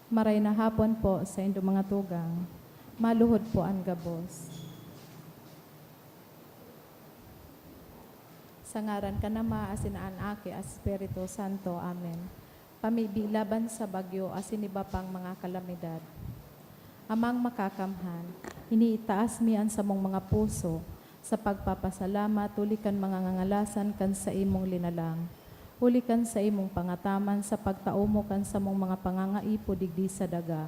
Maray na hapon po sa inyong mga tugang. Maluhod po ang gabos. Sa ngaran ka na maasinaan aki as Espiritu Santo. Amen. Pamibilaban sa bagyo asin iba pang mga kalamidad. Amang makakamhan, iniitaas mian sa mong mga puso, sa pagpapasalamat, ulikan mga ngangalasan kan sa imong linalang. Ulikan sa imong pangataman sa pagtaumo kan sa mong mga pangangaipo digdi sa daga.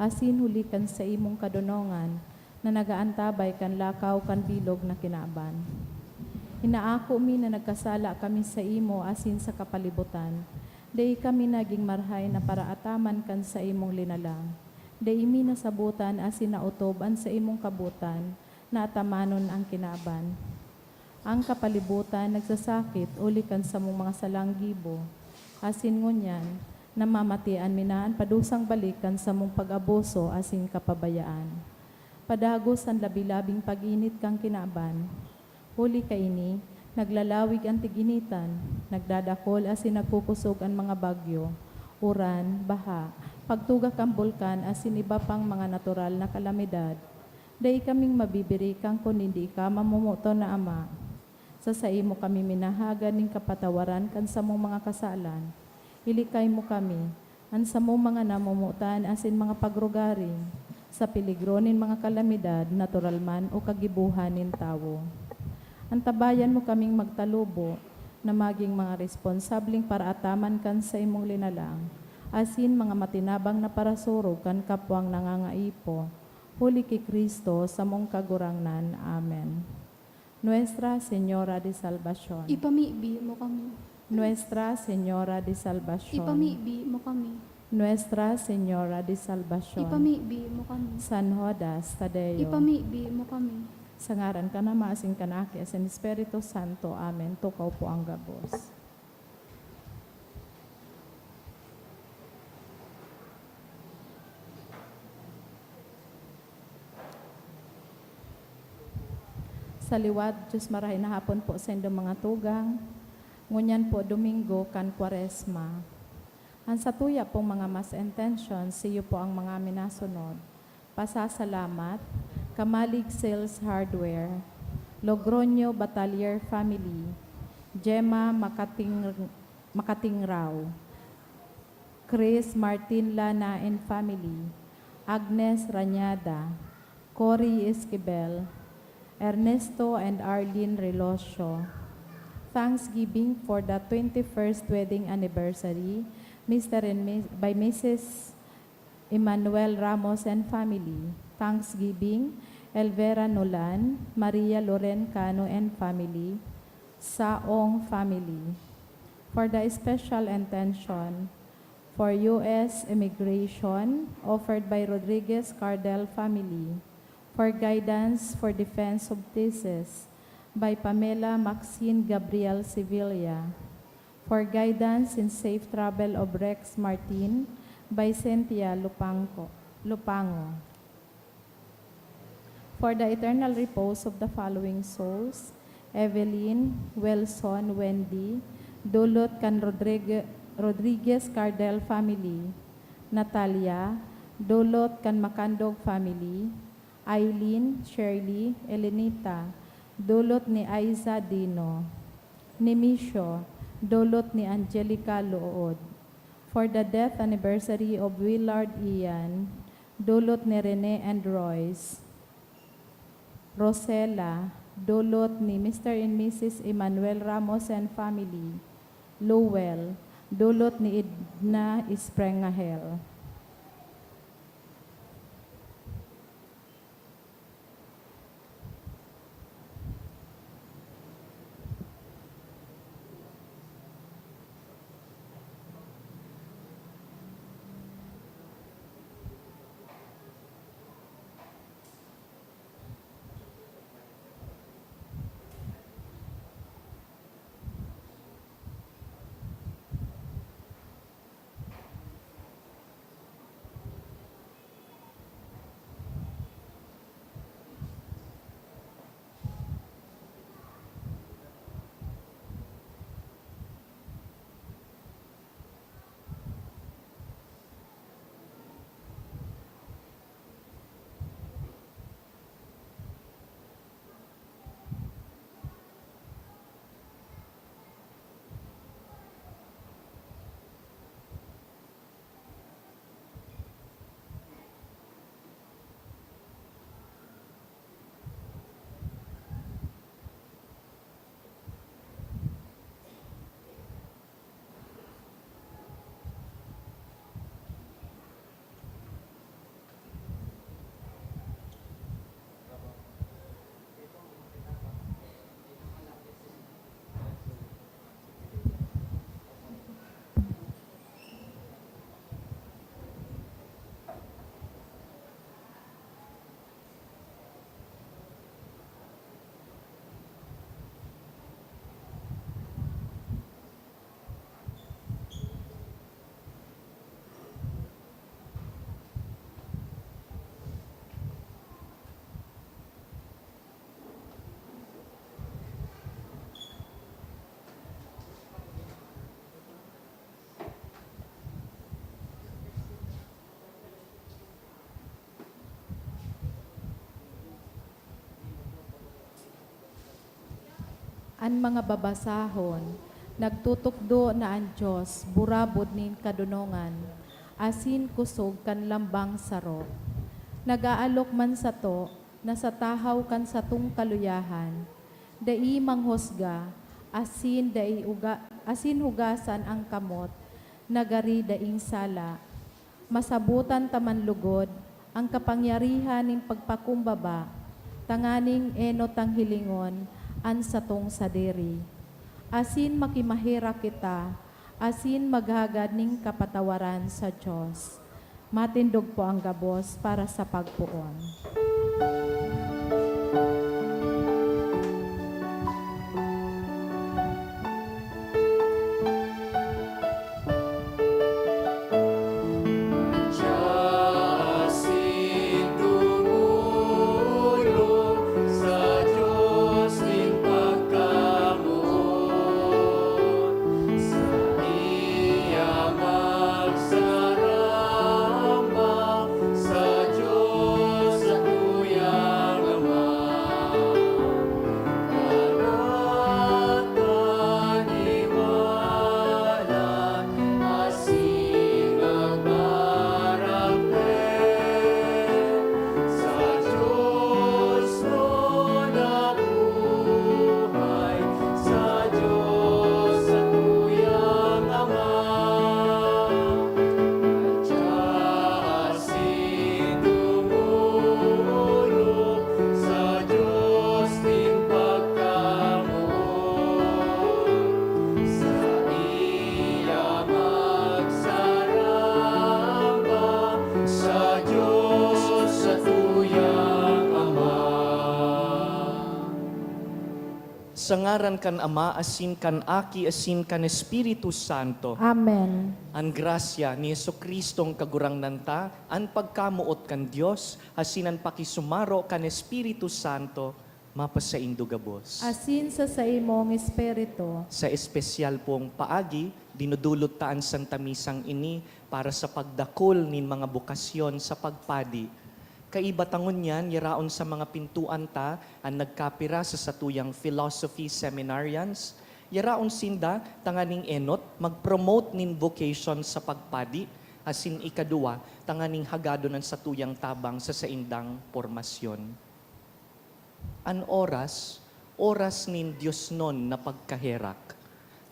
Asin hulikan sa imong kadunongan, na nagaantabay kan lakaw kan bilog na kinaaban. Inaako mi na nagkasala kami sa imo asin sa kapalibutan. Dai kami naging marhay na paraataman kan sa imong linalang. Dai mi nasabutan asin nautoban sa imong kabutan na atamanon ang kinaban. Ang kapalibutan nagsasakit ulikan sa mong mga salanggibo. Asin ngunyan, namamatian minaan padusang balikan sa mong pag-abuso asin kapabayaan. Padagos ang labi-labing pag-init kang kinaban. Huli kaini, naglalawig ang tiginitan, nagdadakol asin nagkukusog ang mga bagyo, uran, baha, pagtugak ang bulkan asin iba pang mga natural na kalamidad. Dai kaming mabibiri kang kung hindi ka mamumuto na Ama. Sa imo kami minahagan ning kapatawaran kan sa mong mga kasalan. Ilikay mo kami, an sa mong mga namumutan asin mga pagrugaring, sa piligronin mga kalamidad, natural man o kagibuhanin tawo. Antabayan mo kaming magtalubo na maging mga responsabling paraataman kan sa imong linalang, asin mga matinabang na parasurog kan kapwang nangangaipo. Huli kay Kristo sa mong kagurangnan. Amen. Nuestra Señora de Salvación. Ipamibi mo kami. Nuestra Señora de Salvación. Ipamibi mo kami. Nuestra Señora de Salvación. Ipamibi mo kami. San Judas Tadeo. Ipamibi mo kami. Sa ngaran ka na maasin kanaki as in Espiritu Santo. Amen. Tukaw po ang gabos. Sa liwat, Diyos marahay na hapon po sa inyong mga tugang. Ngunyan po, Domingo, kan Kwaresma. Ang satuya pong mga mas intentions, siyo po ang mga minasunod. Pasasalamat, Kamalig Sales Hardware, Logroño Batalier Family, Gemma Makatingraw, Chris Martin Lana and Family, Agnes Ranyada, Cory Esquivel, Ernesto and Arlene Relosio. Thanksgiving for the 21st wedding anniversary, Mr. and by Mrs. Emmanuel Ramos and family. Thanksgiving, Elvera Nolan, Maria Loren Cano and family, Saong family. For the special intention for U.S. immigration offered by Rodriguez Cardel family. For guidance for defense of thesis by Pamela Maxine Gabriel Sevilla. For guidance in safe travel of Rex Martin by Cynthia Lupango. For the eternal repose of the following souls, Evelyn, Wilson, Wendy, Dulot kan Rodriguez Cardel family, Natalia, Dulot kan Macandog family, Eileen, Shirley, Elenita, Dulot ni Aiza Dino, Nimisio, Dulot ni Angelica Lood. For the death anniversary of Willard Ian, Dulot ni Rene and Royce, Rosella, Dulot ni Mr. and Mrs. Emmanuel Ramos and family, Lowell, Dulot ni Edna Isprengahel. an mga babasahon, nagtutukdo na ang Diyos, burabod nin kadunongan, asin kusog kan lambang saro. Nagaalok man sa to, na sa tahaw kan sa tung kaluyahan, dai manghusga, asin hugasan ang kamot, nagari daing sala, masabutan taman lugod, ang kapangyarihan ng pagpakumbaba, tanganing eno tang hilingon, an satong sadiri. Asin makimahira kita, asin maghagad ning kapatawaran sa Diyos. Matindog po ang gabos para sa pagpuon. Sa ngaran kan Ama, asin kan Aki, asin kan Espiritu Santo. Amen. Ang grasya ni Jesucristong kagurangnan ta, ang pagkamuot kan Dios, asin ang pakisumaro kan Espiritu Santo, mapasaindo gabos. Asin sa imong espiritu, Sa espesyal pong paagi, dinudulot taan Santa Misang ini para sa pagdakol nin mga bukasyon sa pagpadi. Kaibatangon yan, yaraon sa mga pintuan ta, ang nagkapira sa satuyang philosophy seminarians, yaraon sinda, tanganing enot, mag-promote nin vocation sa pagpadi, asin ikadua, tanganing hagado ng satuyang tabang sa saindang pormasyon. An oras nin Diyos non na pagkaherak.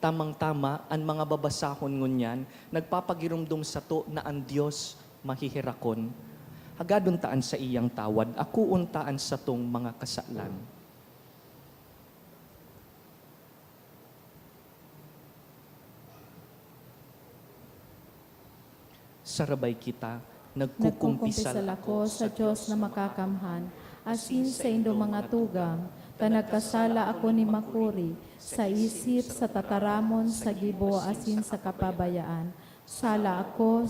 Tamang-tama, ang mga babasahon ngunyan, nagpapagirumdum sa to na ang Diyos mahihirakon. Hagadon taan sa iyang tawad, ako untaan sa tong mga kasalan. Sarabay kita, nagkukumpisal ako sa Diyos na makakamhan, asin sa indo mga tugang, tanagkasala ako ni makuri, sa isip, sa tataramon, sa gibo, asin sa kapabayaan. Sala ako,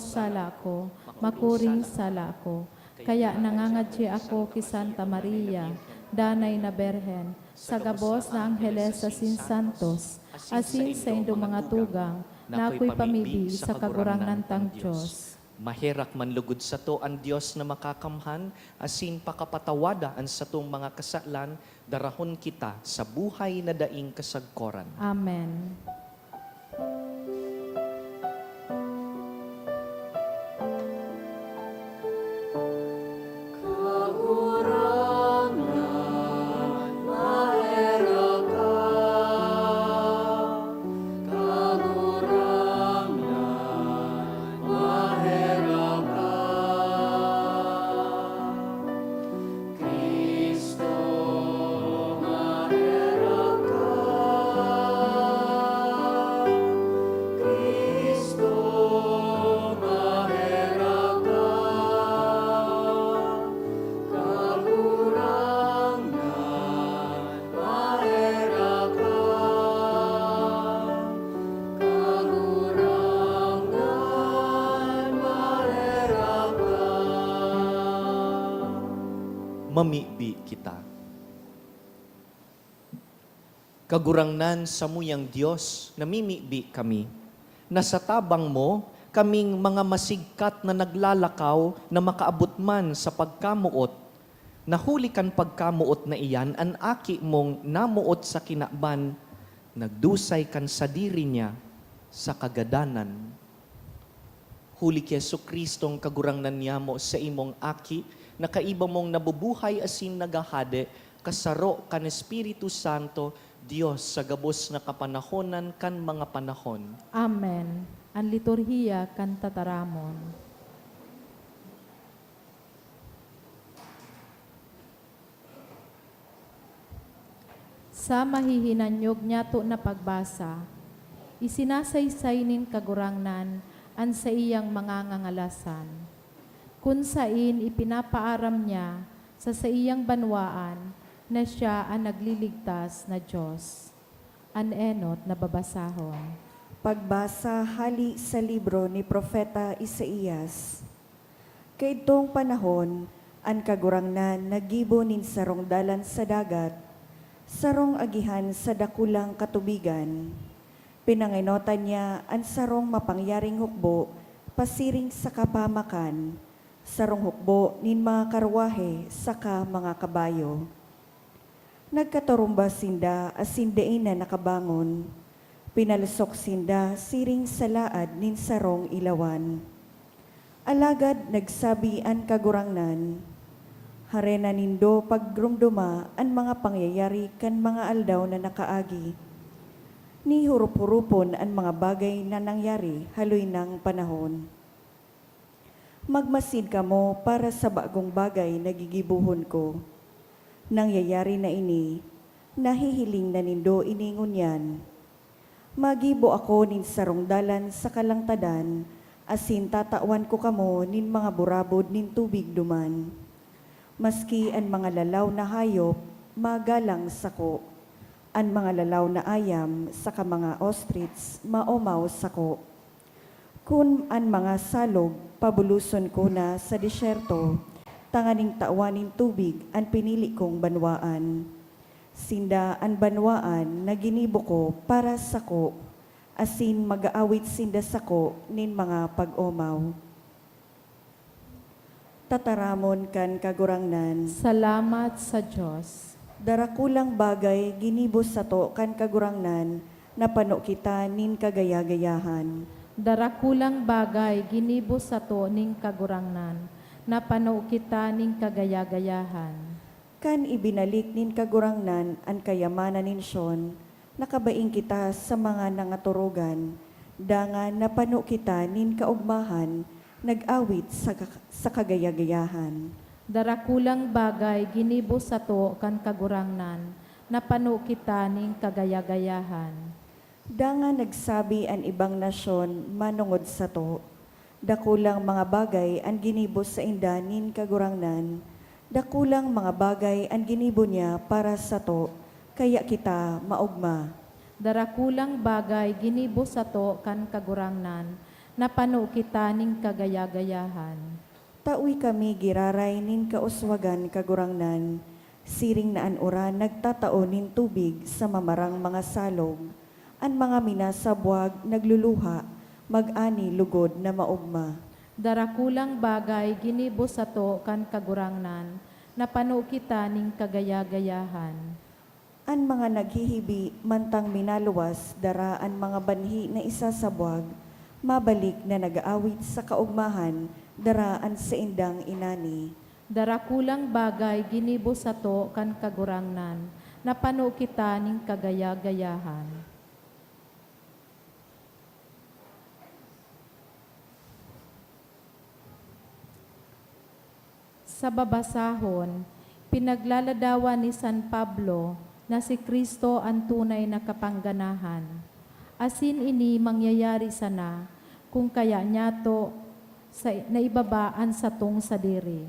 makuring sala ako. Kaya nangangadji ako ki Santa Maria, danay na Berhen, sa gabos na Angeles asin Santos, asin sa indo mga tugang, na ako'y pamibi sa kagurangnan tang Diyos. Maherak manlugod sa to ang Diyos na makakamhan, asin pakapatawada ang sa tong mga kasalan, darahon kita sa buhay na daing kasagkoran. Amen. Mamibi kita. Kagurangnan sa muyang Diyos, namimibi kami, na sa tabang mo, kaming mga masigkat na naglalakaw na makaabot man sa pagkamuot, nahuli kan pagkamuot na iyan, an aki mong namuot sa kinaban, nagdusay kan sa diri niya sa kagadanan. Huli ki Jesucristong kagurangnan niya mo sa imong aki, na kaiba mong nabubuhay asin nagahade, kasaro kan Espiritu Santo, Diyos sa gabos na kapanahonan kan mga panahon. Amen. Ang liturhiya kan tataramon. Sa mahihinanyog niya to na pagbasa, isinasaysay nin kagurangnan an sa iyang mga ngangalasan. Kung sain ipinapaaram niya sa iyang banwaan na siya ang nagliligtas na Diyos. An enot na babasahon. Pagbasa hali sa libro ni Propeta Isaías. Kaitong panahon, ang kagurangnan nagibo nin sarong dalan sa dagat, sarong agihan sa dakulang katubigan. Pinanginotan niya ang sarong mapangyaring hukbo, pasiring sa kapamakan, sarong hukbo nin mga karwahe, saka mga kabayo. Nagkaturumba sinda asin dein na nakabangon, pinalusok sinda siring sa laad nin sarong ilawan. Alagad nagsabi ang kagurangnan, harena nindo pagrumduma ang mga pangyayari kan mga aldaw na nakaagi. Ni hurup-hurupon ang mga bagay na nangyari haloy ng panahon. Magmasid ka mo para sa bagong bagay na gigibuhon ko. Nangyayari na ini, nahihiling na nindo iningon yan. Magibo ako nin sarong dalan sa kalangtadan, asin tatawan ko kamo nin mga burabod nin tubig duman. Maski ang mga lalaw na hayop, magalang sako. Ang mga lalaw na ayam, saka mga ostrich, maomaw sako. Kun ang mga salog, pabuluson ko na sa disyerto, tanganing tawanin tubig ang pinili kong banwaan. Sinda ang banwaan na ginibo ko para sako, asin mag-aawit sinda sako nin mga pag-omaw. Tataramon kan kagurangnan, Salamat sa Diyos. darakulang bagay ginibo sa to kan kagurangnan, na pano kita nin kagayagayahan. Darakulang bagay ginibo sa to ning kagurangnan, na pano kita ning kagayagayahan. Kan ibinalik nin kagurangnan ang kayamanan nin Siyon, nakabaing kita sa mga nangaturugan, dangan napano kita nin kaugmahan, nag-awit sa kagayagayahan. Darakulang bagay ginibo sa to kan kagurangnan, na pano kita ning kagayagayahan. Dangan nagsabi ang ibang nasyon manungod sa to, dakulang mga bagay ang ginibo sa inda nin kagurangnan, dakulang mga bagay ang ginibo niya para sa to, kaya kita maugma. Darakulang bagay ginibo sa to kan kagurangnan, na pano kita ning kagayagayahan. Taoy kami giraray nin kauswagan kagurangnan, siring na anura nagtatao nin tubig sa mamarang mga salog, ang mga minasabwag nagluluha, mag-ani lugod na maugma. Darakulang bagay ginibo sa to kan kagurangnan, na pano kita ning kagayagayahan. Ang mga naghihibi mantang minaluwas dara ang mga banhi na isasabwag, mabalik na nag-aawit sa kaugmahan, daraan sa indang inani. Darakulang bagay ginibo sa to kan kagurangnan, na pano kita ning kagayagayahan. Sa babasahon, pinaglaladawan ni San Pablo na si Kristo ang tunay na kapangganahan. Asin ini mangyayari sana kung kaya niya to sa naibabaan sa tong sadiri.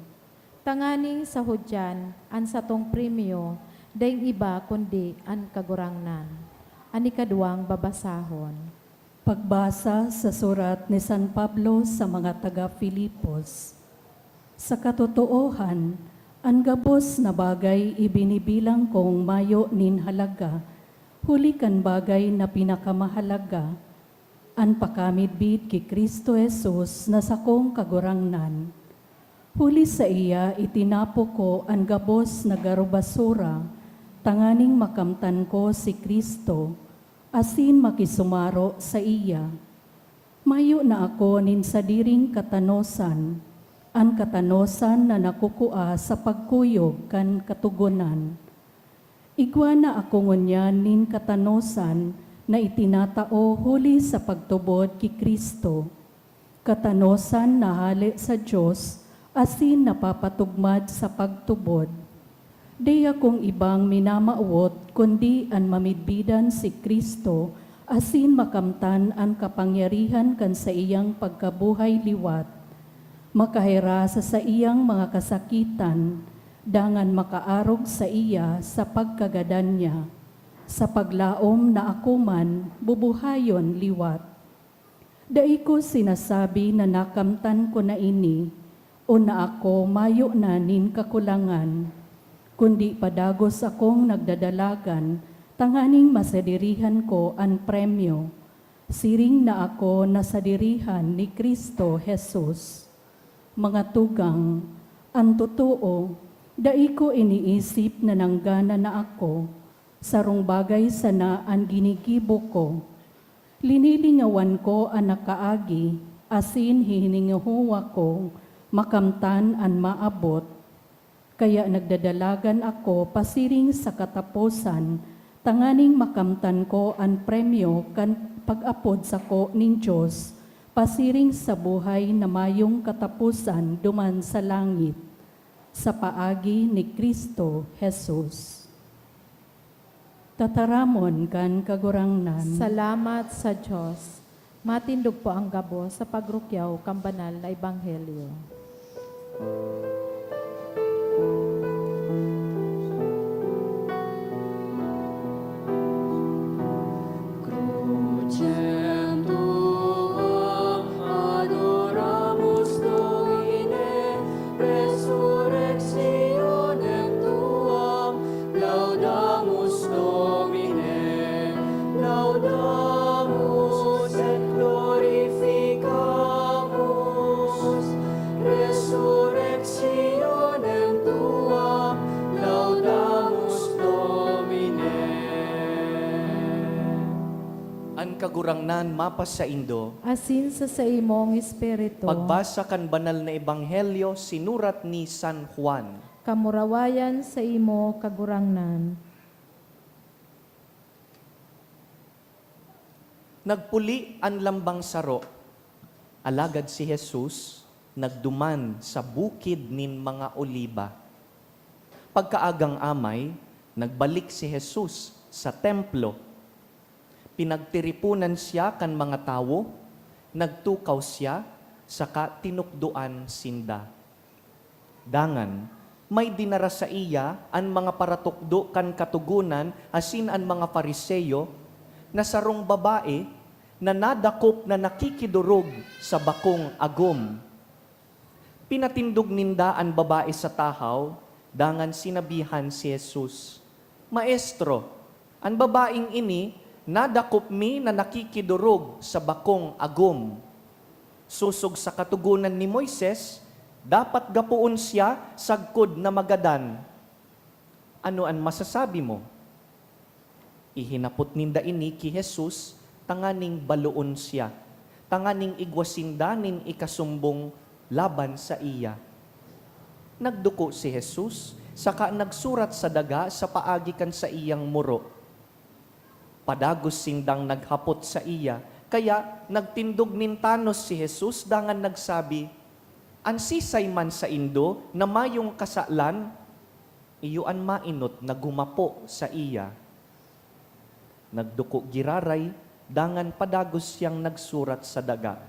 Tanganing sa hudyan, an sa tong premyo, daing iba kundi an kagurangnan. Anikaduang babasahon. Pagbasa sa surat ni San Pablo sa mga taga-Filipos. Sa katotoohan, ang gabos na bagay ibinibilang kong mayo nin halaga, huli kan bagay na pinakamahalaga, an pakamidbid ki Kristo Jesus na sakong kagurangnan. Huli sa iya itinapo ko ang gabos na garubasura, tanganing makamtan ko si Kristo, asin makisumaro sa iya. Mayo na ako nin sa diring katanosan, an katanosan na nakukua sa pagkuyog kan katugunan. Igwa na ako ngunyan nin katanosan na itinatao huli sa pagtubod ki Kristo. Katanosan na hali sa Diyos, asin napapatugmad sa pagtubod. Di akong ibang minamaawot, kundi an mamidbidan si Kristo, asin makamtan ang kapangyarihan kan sa iyang pagkabuhay liwat. Makahira sa iyang mga kasakitan, dangan makaarog sa iya sa pagkagadan niya. Sa paglaom na ako man, bubuhayon liwat. Dai ko sinasabi na nakamtan ko na ini, o na ako mayo na nin kakulangan, kundi padagos akong nagdadalagan, tanganing masadirihan ko ang premyo. Siring na ako nasadirihan ni Kristo Jesus. Mga tugang, ang totoo, dai ko iniisip na nanggana na ako, sarong bagay sana ang ginigibo ko. Linilingawan ko ang nakaagi, asin hihiningahuwa ko, makamtan ang maabot. Kaya nagdadalagan ako pasiring sa katapusan, tanganing makamtan ko ang premyo kan pag-apod sa ko ning Diyos, pasiring sa buhay na mayong katapusan duman sa langit, sa paagi ni Kristo Jesus. Tataramon kan kagurangnan. Salamat sa Diyos. Matindog po ang gabo sa pagrukyaw kang banal na ebanghelyo. Crucem tuam adoramus Domine, resurrectionem tuam laudamus Domine, laudamus et glorificamus, resurrectionem tuam laudamus Domine. An kagurangnan mapas sa Indo, Asin sa imong espiritu, pagbasa kan banal na ebanghelyo sinurat ni San Juan. kamurawayan sa imo kagurangnan. Nagpuli ang lambang saro. Alagad si Jesus, nagduman sa bukid nin mga oliba. Pagkaagang amay, nagbalik si Jesus sa templo. Pinagtiripunan siya kan mga tawo, nagtukaw siya, saka tinukduan sinda. Dangan, may dinara sa iya ang mga paratukdo kan katugunan asin ang mga Pariseyo na sarong babae na nadakop na nakikidurog sa bakong agom. Pinatindog ninda ang babae sa tahaw, dangan sinabihan si Jesus, Maestro, ang babaeng ini nadakop mi na nakikidurog sa bakong agom. Susog sa katugunan ni Moises, dapat gapuon siya sagkod na magadan. Ano ang masasabi mo? Ihinapot ninda ini ki Jesus, tanganing baluon siya, tanganing igwasindanin ikasumbong laban sa iya. Nagduko si Jesus, saka nagsurat sa daga sa paagikan sa iyang muro. Padagos sindang naghapot sa iya, kaya nagtindog nintanos si Jesus, dangan nagsabi, Ansisay man sa Indo na mayong kasalan, iyuan mainot na gumapo sa iya. Nagduko giraray, dangan padagos siyang nagsurat sa daga.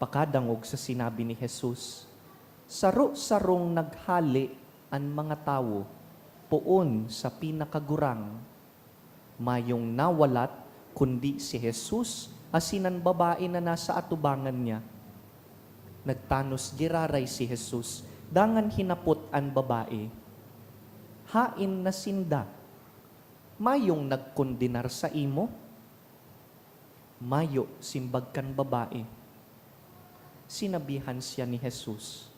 Pakadangog sa sinabi ni Jesus, Saro-sarong naghali ang mga tao, puon sa pinakagurang, mayong nawalat kundi si Jesus asinan babae na nasa atubangan niya. Nagtanos giraray si Jesus, dangan hinapot ang babae. Hain na sinda, mayong nagkondinar sa imo? Mayo simbagkan babae. Sinabihan siya ni Jesus,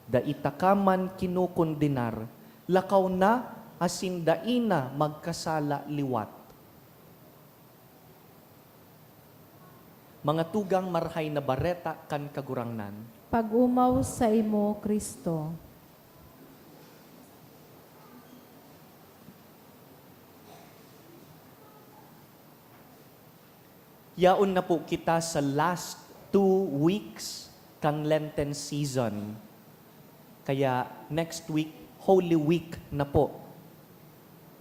Daita ka man kinukondinar, lakaw na asin daina magkasala liwat. mga tugang marhay na bareta kan kagurangnan. Pag-umaw sa imo, Kristo. Yaon na po kita sa last 2 weeks kang Lenten season. Kaya next week, Holy Week na po.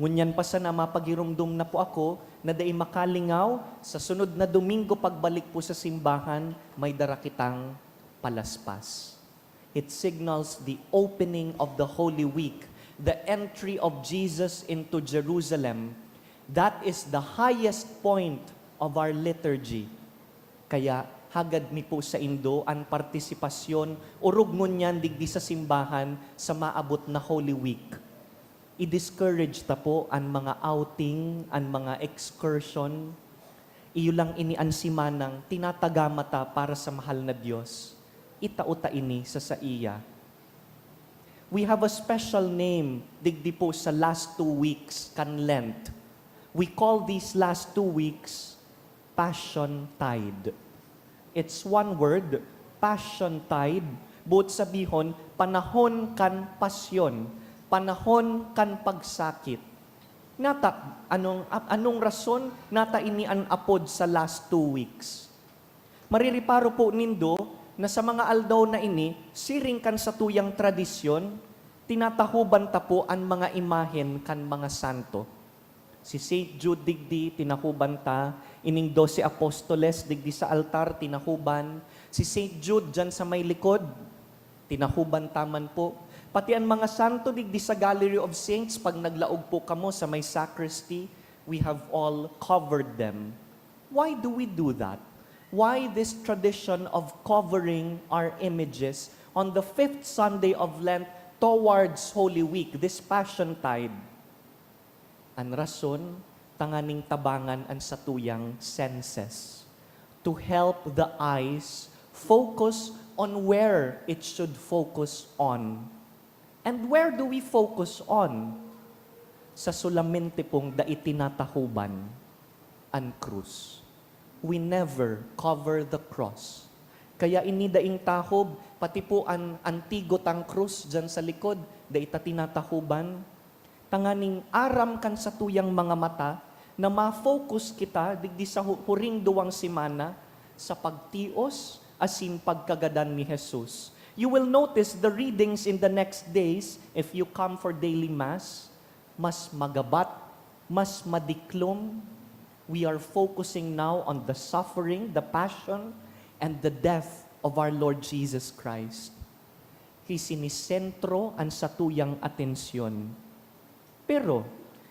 Ngunyan pa sana mapagirumdum na po ako na dai makalingaw sa sunod na Domingo pagbalik po sa simbahan, may dara kitang palaspas. It signals the opening of the Holy Week, the entry of Jesus into Jerusalem. That is the highest point of our liturgy. Kaya hagad mi po sa Indo ang partisipasyon urog ngunyan digdi sa simbahan sa maabot na Holy Week. I-discourage ta po ang mga outing, ang mga excursion. Iyo lang ini ang simanang tinatagamata para sa mahal na Diyos. Itauta ini sa iya. We have a special name digdi po sa last 2 weeks kan Lent. We call these last 2 weeks Passion Tide. It's one word, Passion Tide. Buot sabihon, panahon kan pasyon, panahon kan pagsakit. Nata, anong rason nata ini an apod sa last 2 weeks? Maririparo po nindo na sa mga aldaw na ini, siring kan sa tuyang tradisyon, tinatahuban ta po ang mga imahen kan mga santo. Si Saint Jude digdi, tinahuban ta. Ining 12 apostoles, digdi sa altar, tinahuban. Si Saint Jude, dyan sa may likod, tinahuban taman po. Pati ang mga santo, digdi sa Gallery of Saints, pag naglaog po kamo sa may sacristy, we have all covered them. Why do we do that? Why this tradition of covering our images on the 5th Sunday of Lent towards Holy Week, this Passion Tide? Ang rason, tanganing tabangan ang satuyang senses to help the eyes focus on where it should focus on. And where do we focus on? Sa sulamente pong daitinatahuban ang krus. We never cover the cross. Kaya inidaing tahob, pati po ang antigot ang krus dyan sa likod, daita tinatahuban. Tanganing aram kan sa tuyang mga mata, na ma-focus kita digdi sa huring duwang simana sa pagtios asin pagkagadan ni Jesus. You will notice the readings in the next days, if you come for daily mass, mas magabat, mas madiklom. We are focusing now on the suffering, the passion, and the death of our Lord Jesus Christ. Isinisentro ang satuyang atensyon. Pero,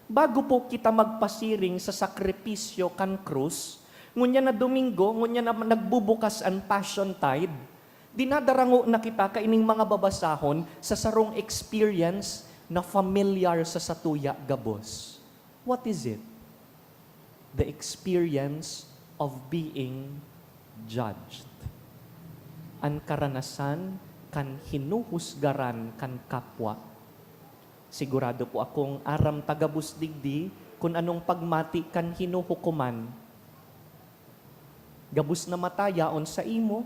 bago po kita magpasiring sa sakripisyo kan krus, ngunya na Domingo, ngunya na nagbubukas ang Passion Tide, dinadarango na kita kaining mga babasahon sa sarong experience na familiar sa satuya gabos. What is it? The experience of being judged. Ang karanasan kan hinuhusgaran kan kapwa. Sigurado po akong aram tagabus digdi kung anong pagmati kan hinuhukuman. Gabus na matayaon sa imo.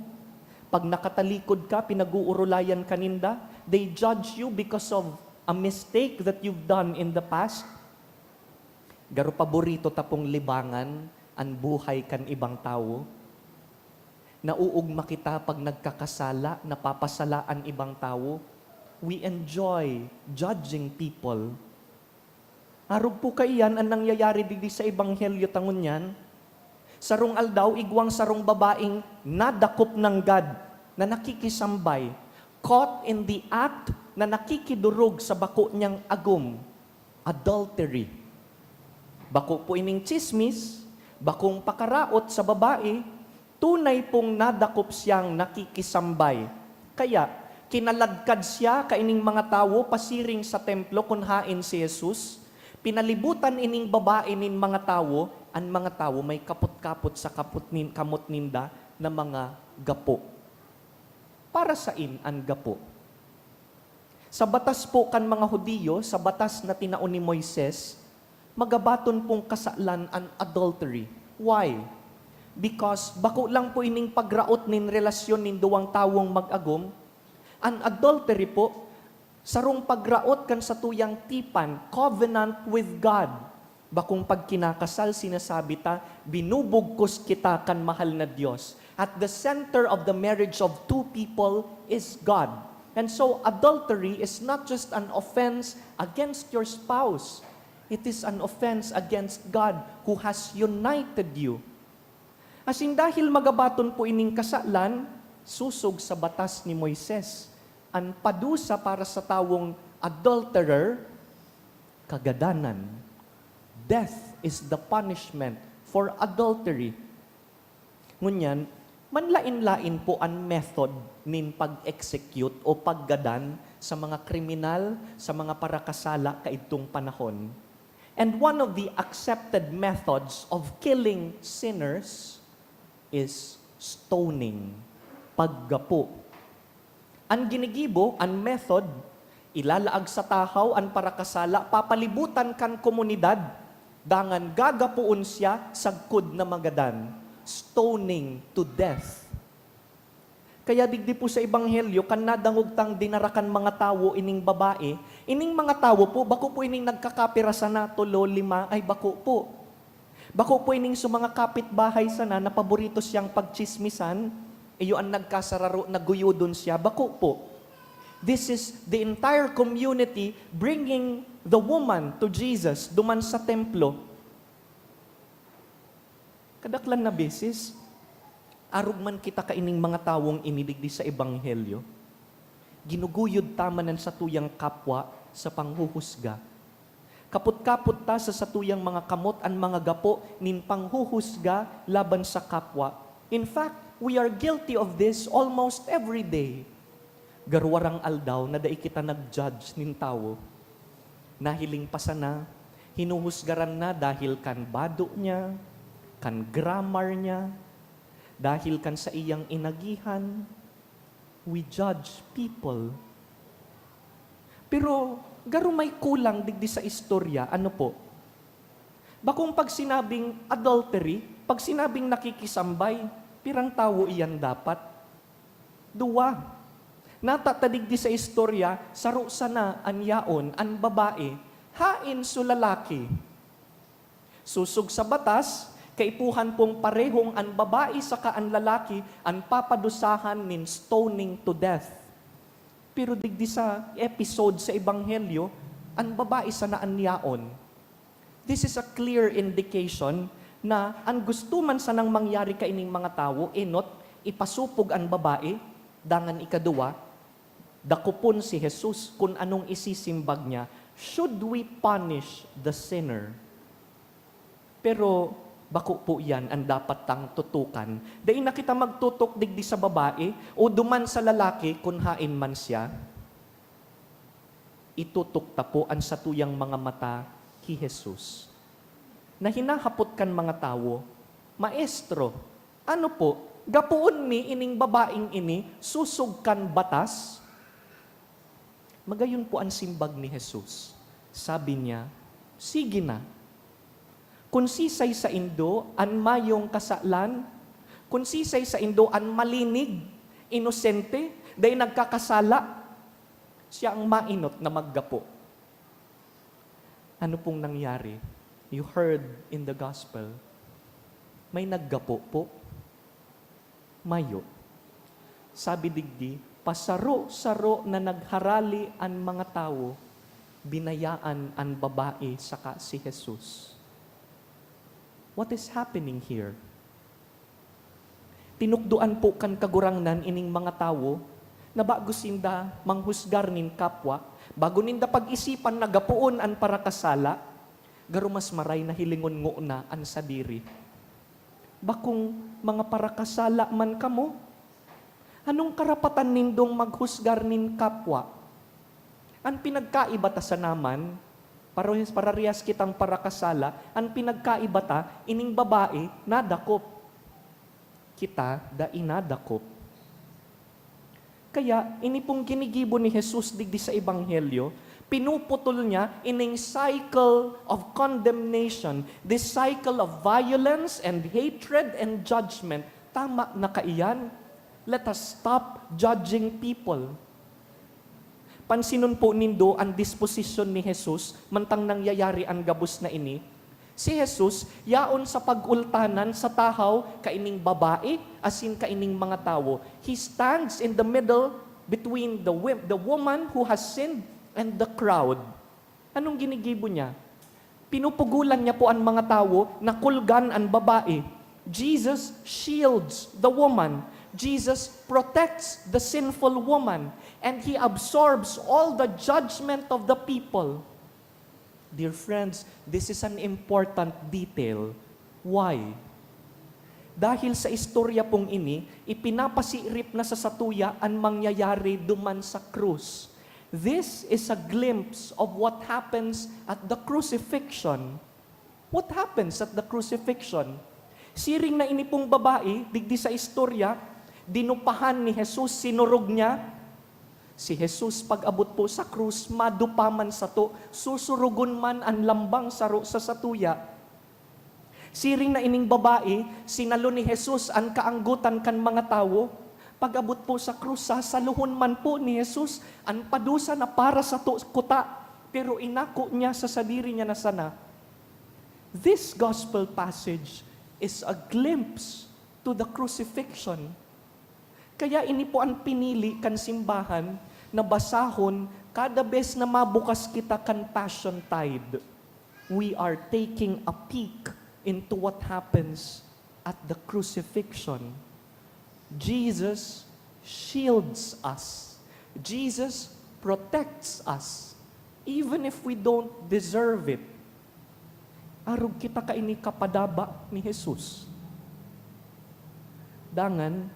Pag nakatalikod ka, pinag-uurulayan kaninda, they judge you because of a mistake that you've done in the past. Garo paborito tapong libangan ang buhay kan ibang tao. Nauugma kita pag nagkakasala, napapasala ang ibang tao. We enjoy judging people. Arog po kaiyan ang nangyayari digdi sa ebanghelyo tangon yan. Sarong aldaw, igwang sarong babaeng nadakop ng God na nakikisambay, caught in the act na nakikidurog sa bako niyang agum, adultery. Bako po ining chismis, bakong pakaraot sa babae, tunay pong nadakop siyang nakikisambay. Kaya, kinaladkad siya kaining mga tao pasiring sa templo kung hain si Jesus, pinalibutan ining babae nin mga tao, ang mga tao may kapot-kapot sa kamot ninda na mga gapo. Para sain ang gapo? Sa batas po kan mga Hudiyo, sa batas na tinaon ni Moises, magabaton pong kasalan ang adultery. Why? Because bako lang po ining pagraot nin relasyon nin duwang tawong mag-agom, an adultery po, sarong pagraot kan sa tuyang tipan, covenant with God. Bakong pag kinakasal, sinasabi ta, binubugkos kita kan mahal na Diyos. At the center of the marriage of two people is God. And so adultery is not just an offense against your spouse. It is an offense against God who has united you. Asin dahil magabaton po ining kasalan, susog sa batas ni Moises. Ang padusa para sa tawong adulterer, kagadanan. Death is the punishment for adultery. Ngunyan, manlain-lain po ang method nin pag-execute o paggadan sa mga kriminal, sa mga parakasala kaitong panahon. And one of the accepted methods of killing sinners is stoning, paggapo. Ang ginigibo, ang method, ilalaag sa tahaw ang parakasala, papalibutan kan komunidad, dangan gagapuon siya sagkod na magadan, stoning to death. Kaya digdi po sa Ebanghelyo, kan nadangog tang dinarakan mga tawo ining babae, ining mga tawo po, bako po ining nagkakapira sana, 3, 5, ay bako po. Bako po ining sa mga kapitbahay sana na paborito siyang pagchismisan, iyo ang nagkasararo, naguyodon siya, bako po. This is the entire community bringing the woman to Jesus, duman sa templo. Kadaklan na beses, arog man kita kaining mga tawong inidigdi sa Ebanghelyo, ginuguyod tamanan sa tuyang kapwa sa panghuhusga. Kaput-kaput ta sa satuyang mga kamot ang mga gapo nin panghuhusga laban sa kapwa. In fact, we are guilty of this almost every day. Garwarang aldaw na dai kita nag-judge nin tawo. Nahiling pa sana, hinuhusgaran na dahil kan bado niya, kan grammar niya, dahil kan sa iyang inagihan. We judge people. Pero garo may kulang digdi sa istorya, ano po? Bakong pag sinabing adultery, pag sinabing nakikisambay, pirang tawo iyan dapat? 2. Natatadigdi sa istorya, saro sana an yaon, an babae, hain so lalaki. Susog sa batas, kaipuhan pong parehong an babae saka an lalaki, an papadusahan nin stoning to death. Pero digdi sa episode sa Ebanghelyo, ang babae sa naan yaon. This is a clear indication na ang gusto man sanang mangyari kaining mga tao, enot, ipasupog ang babae, dangan ikaduwa, dakupon si Jesus kung anong isisimbag niya, should we punish the sinner? Pero bako po yan ang dapat tang tutukan. Dahil na kita magtutok digdi sa babae o duman sa lalaki kung hain man siya, itutok ta po ang satuyang mga mata ki Jesus. Na hinahapot kan mga tawo, Maestro, ano po, gapuon mi ining babaeng ini, susog kan batas? Magayon po ang simbag ni Jesus. Sabi niya, sige na. Kung sisay sa Indo, an mayong kasalan, kung sisay sa Indo, an malinig, inosente, dahil nagkakasala, siya ang mainot na maggapo. Ano pong nangyari? You heard in the gospel, may naggapo po. Mayo. Sabi digdi, pasaro-saro na nagharali ang mga tao, binayaan ang babae saka si Jesus. What is happening here? Tinukduan po kan kagurangnan ining mga tao na bago sinda manghusgar nin kapwa, bago ninda pag-isipan na gapuon an parakasala, garo mas maray na hilingon ngo na an sadiri. Bakong mga parakasala man kamo, anong karapatan nindong maghusgar nin kapwa? Ang pinagkaibata sa naman, parehas kitang parakasala, ang pinagkaibata, ining babae, nadakop. Kita, da inadakop. Kaya, ini pong ginigibo ni Jesus digdi sa Ebanghelyo, Pinuputol niya in a cycle of condemnation, this cycle of violence and hatred and judgment. Tama na kaiyan. Let us stop judging people. Pansinon po nindo ang disposition ni Jesus, mantang nangyayari ang gabos na ini. Si Jesus, yaon sa pag-ultanan sa tahaw, kaining babae, asin kaining mga tao. He stands in the middle between the woman who has sinned and the crowd. Anong ginigibo niya? Pinupugulan niya po ang mga tao na kulgan ang babae. Jesus shields the woman. Jesus protects the sinful woman. And He absorbs all the judgment of the people. Dear friends, this is an important detail. Why? Dahil sa istorya pong ini, ipinapasirip na sa satuya ang mangyayari duman sa krus. This is a glimpse of what happens at the crucifixion. What happens at the crucifixion? Siring na ini pong babae, digdi sa istorya, dinupahan ni Jesus, sinurog niya. Si Jesus, pag-abot po sa krus, madupaman sa to, susurugon man ang lambang saro sa satuya. Siring na ining babae, sinalo ni Jesus ang kaanggutan kan mga tao. Pag-abot po sa krus, sasaluhon man po ni Jesus ang padusa na para sa kuta, pero inako niya sa sadiri niya na sana. This gospel passage is a glimpse to the crucifixion. Kaya ini po ang pinili kan simbahan na basahon kada bes na mabukas kita kan Passion Tide. We are taking a peek into what happens at the crucifixion. Jesus shields us. Jesus protects us. Even if we don't deserve it. Arog kita kaini kapadaba ni Jesus. Dangan,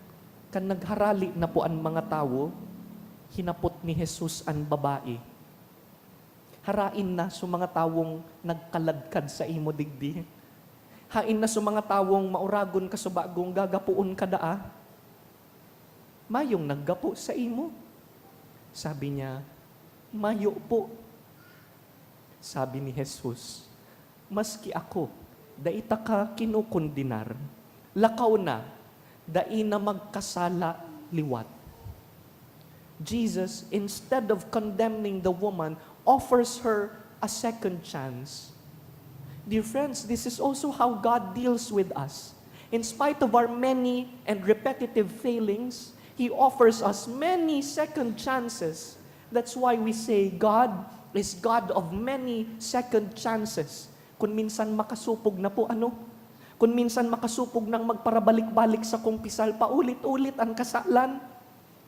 kan nagharali na po ang mga tao, hinapot ni Jesus ang babae. Harain na sa mga tawong nagkaladkad sa imo digdi. Hain na sa mga tawong mauragon ka sa bagong gagapuon ka daa. Mayong naggapo sa imo. Sabi niya, mayo po. Sabi ni Jesus, maski ako, daita ka kinukundinar, lakaw na, dai na magkasala liwat. Jesus, instead of condemning the woman, offers her a second chance. Dear friends, this is also how God deals with us. In spite of our many and repetitive failings, He offers us many second chances. That's why we say God is God of many second chances. Kung minsan makasupog na po kung minsan makasupog nang magparabalik-balik sa kumpisal, paulit-ulit ang kasalan.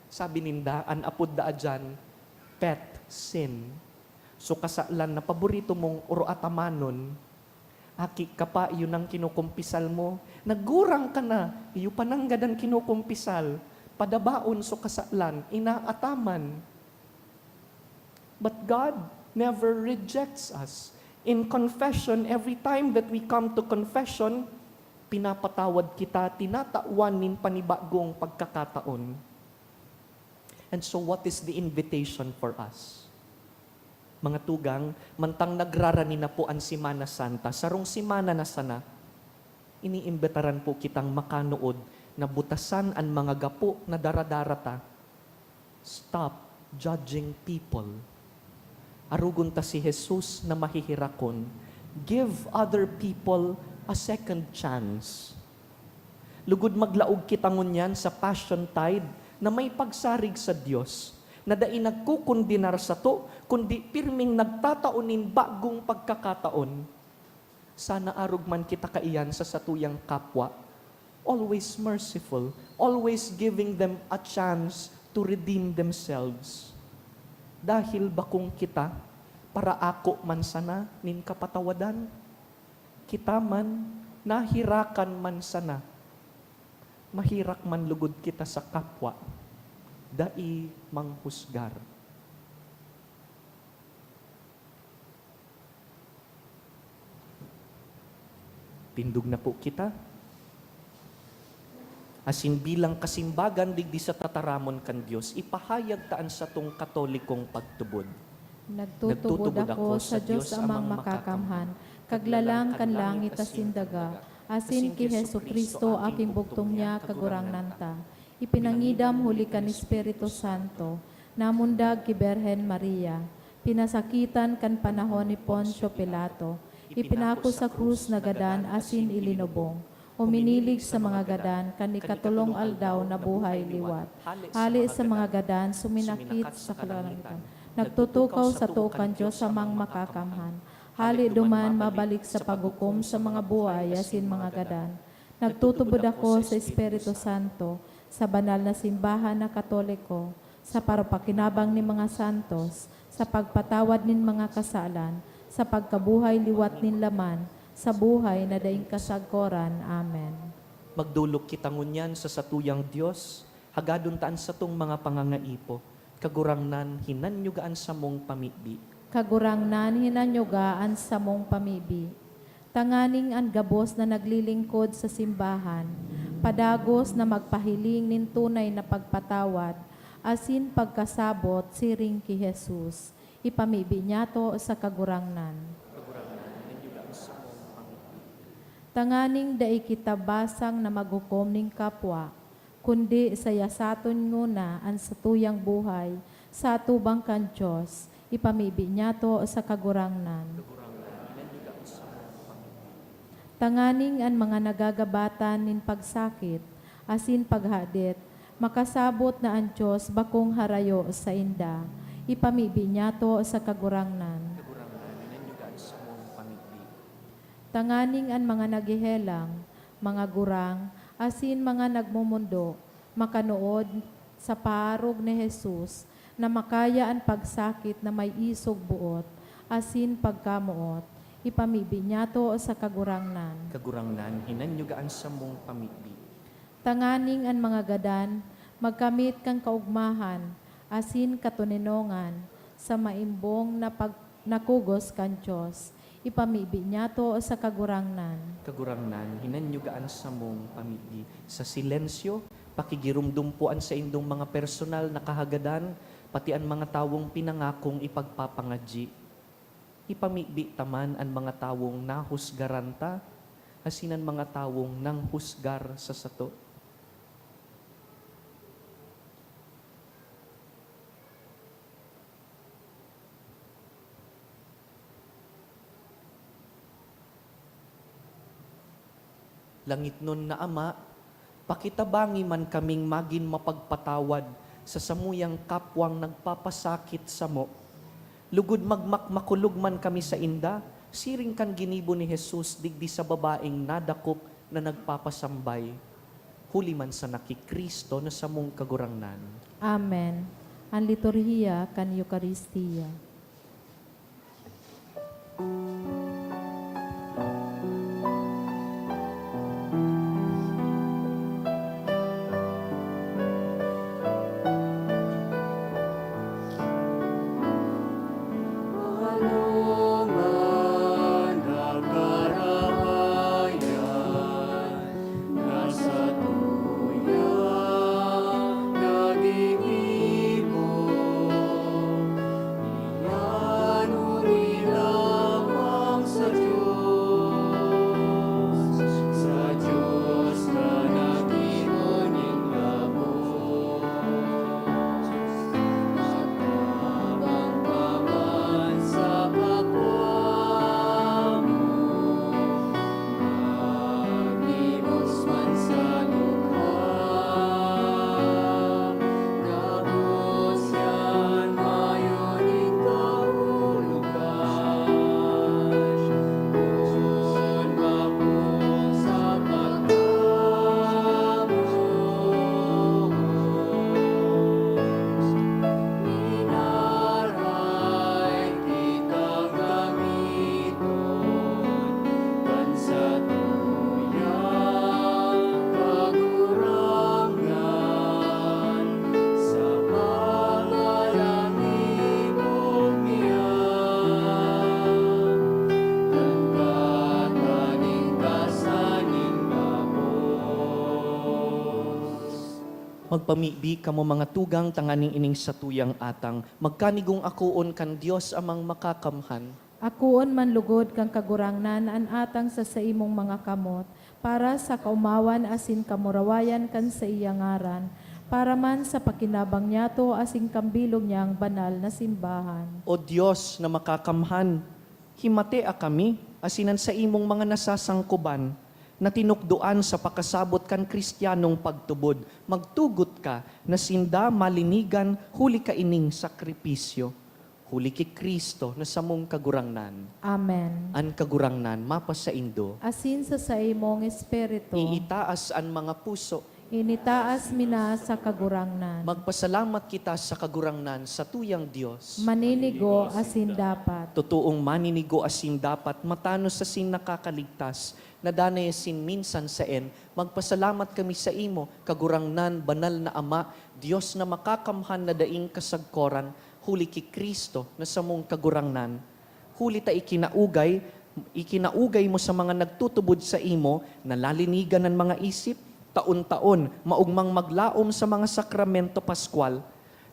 Sabi ninda, an apod da dyan, pet sin. So kasalan na paborito mong uro atamanon, aki ka pa, yun ang kinukumpisal mo. Nagurang ka na, iyo pananggad ang kinukumpisal. Padabaon so kasalan, inaataman. But God never rejects us. In confession, every time that we come to confession, pinapatawad kita, tinatawan nin panibagong pagkakataon. And so what is the invitation for us? Mga tugang, mantang nagrarani na po ang Simana Santa, sarong Simana na sana, iniimbitaran po kitang makanood na butasan ang mga gapo na daradarata. Stop judging people. Arugon ta si Jesus na mahihirakon. Give other people a second chance. Lugod maglaog kita ngunyan sa Passion Tide na may pagsarig sa Dios, na dai nagkukundinar sa to, kundi pirming nagtataunin bagong pagkakataon. Sana arog man kita kaiyan sa satuyang kapwa, always merciful, always giving them a chance to redeem themselves. Dahil bakong kita, para ako man sana nin kapatawadan, kita man, nahirakan man sana, mahirak man lugod kita sa kapwa, dai manghusgar. Tindog na po kita. Asin bilang kasimbagan digdi sa tataramon kan Dios, ipahayag taan sa tong katolikong pagtubod. Nagtutubod ako sa Diyos amang makakamhan, kaglalang kan langit asin daga, asin ki Hesu Kristo aking bugtong niya kagurang nanta. Ipinangidam huli kan Espiritu Santo, namundag ki Berhen Maria, pinasakitan kan panahon ni Poncio Pilato, ipinako sa krus na gadan asin ilinubong, uminilig sa mga gadan kan ikatulong aldaw na buhay liwat. Hali sa mga gadan suminakit sa kalangitan. Nagtutukaw sa tuukan Diyos amang makakamhan. Hali duman mabalik sa paghukom sa mga buhay asin mga gadan. Nagtutubod ako sa Espiritu Santo, sa banal na simbahan na Katoliko, sa parapakinabang ni mga santos, sa pagpatawad nin mga kasalan, sa pagkabuhay liwat nin laman, sa buhay na daing kasagkoran. Amen. Magdulog kita ngunyan sa satuyang Diyos, hagadon taan sa tong mga pangangaipo, kagurangnan hinanyugaan sa mong pamibi. Kagurangnan hinanyugaan sa mong pamibi. Tanganing ang gabos na naglilingkod sa simbahan, padagos na magpahiling nin tunay na pagpatawad, asin pagkasabot siring ki Jesus. Ipamibi niya to sa kagurangnan. Tanganing dai kita basang na maghukom ning kapwa, kundi sa yasaton nguna ang satuyang buhay, sa atubang kan Diyos, ipamibi niya to sa kagurangnan. Tanganing ang mga nagagabatan nin pagsakit, asin paghadit, makasabot na ang Diyos bakong harayo sa inda, ipamibi niya to sa kagurangnan. Tanganing ang mga nagihelang, mga gurang, asin mga nagmumundo, makanood sa parog ni Jesus, na makaya ang pagsakit na may isog buot, asin pagkamuot, ipamibi niya to sa kagurangnan. Kagurangnan hinanyugaan sa mong pamibi. Tanganing ang mga gadan, magkamit kang kaugmahan, asin katuninongan, sa maimbong na nakugos kan Diyos, ipamibi niya to sa kagurangnan. Kagurangnan hinanyugaan sa mong pamibi. Sa silensyo, pakigirumdumpuan sa indong mga personal na kahagadan, pati ang mga tawong pinangakong ipagpapangadji. Ipamibi taman ang mga tawong nahusgaranta, asin ang mga tawong nanghusgar sa sato. Langit nun na Ama, pakitabangi man kaming magin mapagpatawad sa samuyang kapwang nagpapasakit sa mo. Lugod magmakmakulog man kami sa inda, siring kan ginibo ni Jesus digdi sa babaeng nadakop na nagpapasambay. Huli man sa nakikristo na sa mong kagurangnan. Amen. Ang liturhiya kan Eucharistia. Ano man nagkarahayan, nasa tuyang naging ibon, iyanuri lamang sa Diyos na nag-iuning labos. Matabang ka man sa Magpamibi kamo mga tugang tanganing ining sa tuyang atang. Magkanigong akuon kan Dios amang makakamhan. Akuon man lugod kang kagurangnan an atang sa imong mga kamot, para sa kaumawan asin kamurawayan kan sa iyang ngaran, para man sa pakinabang niyato asing kambilog niyang banal na simbahan. O Dios na makakamhan, himate a kami, asinan sa imong mga nasasangkuban, na tinukduan sa pakasabot kan kristyanong pagtubod. Magtugot ka na sinda malinigan huli ka ining sakripisyo. Huli ki Kristo na samong kagurangnan. Amen. An kagurangnan, mapa sa indo. Asin sa imong espiritu, Iitaas an mga puso. initaas mina sa kagurangnan. Magpasalamat kita sa kagurangnan sa tuyang Diyos. Maninigo asin dapat. Totoong maninigo asin dapat matano sa sin nakakaligtas, na danay sin minsan sa magpasalamat kami sa imo, kagurangnan, banal na Ama, Diyos na makakamhan na daing kasagkoran, huli ki Kristo na samong kagurangnan. Huli ta ikinaugay mo sa mga nagtutubod sa imo, nalalinigan ng mga isip, taon-taon, maugmang maglaom sa mga sakramento paskwal,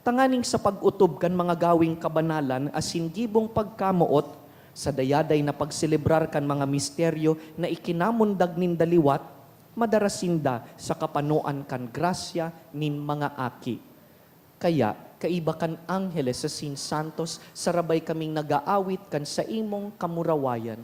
tanganing sa pag-utob kan mga gawing kabanalan asin gibong pagkamuot, sa dayaday na pagselebrar kan mga misteryo na ikinamundag nin daliwat, madarasinda sa kapanuan kan grasya nin mga aki. Kaya, kaiba kan angheles sa sin santos, sarabay kaming nagaawit kan sa imong kamurawayan.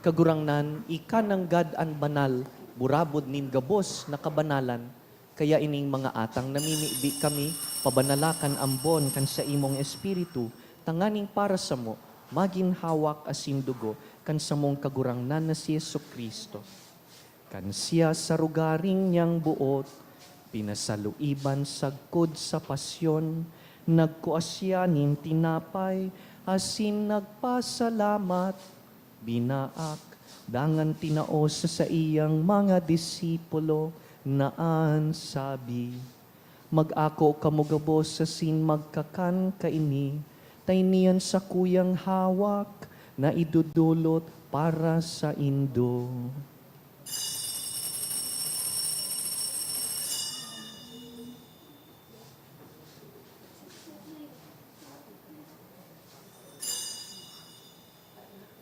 Kagurangnan, ikananggad an banal, burabod nin gabos na kabanalan, kaya ining mga atang namimibi kami, pabanalakan ambon kan sa imong espiritu, tanganing para sa mo, maging hawak asin dugo, kan sa mong kagurangnan na si Yesu Kristo. Kan siya sa rugaring niyang buot, pinasaluiban sagkod sa pasyon, nagkuasya nin tinapay, asin nagpasalamat, binaak, dangan tinaos sa iyang mga disipulo, naan sabi, mag-ako kamugabos sa sin magkakan kaini, tayniyan sa kuyang hawak, na idudulot para sa indo.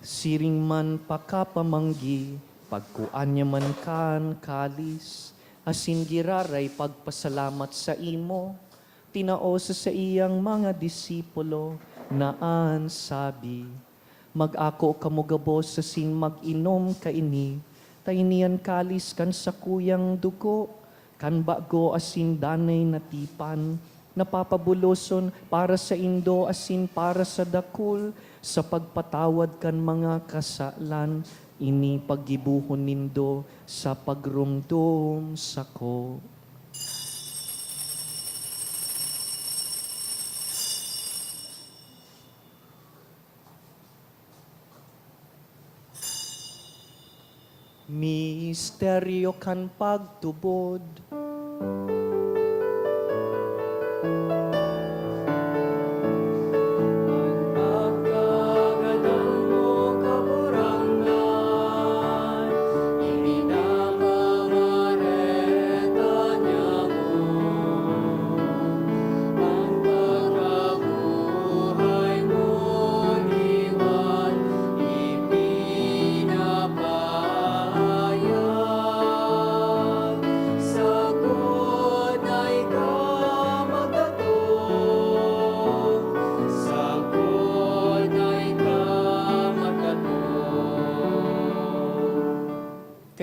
Siring man pakapamanggi, pagkuan niya man kan kalis, asin giraray pagpasalamat sa imo, tinaos sa iyang mga disipulo, naan sabi, mag-ako kamugabos sa sin mag-inom kaini, tayniyan kalis kan sa kuyang dugo, kan bago asin danay natipan, napapabuloson para sa indo asin para sa dakul, sa pagpatawad kan mga kasalan, ini paggibuhon nindo sa pagrumdum sako. Misteryo kan pagtubod,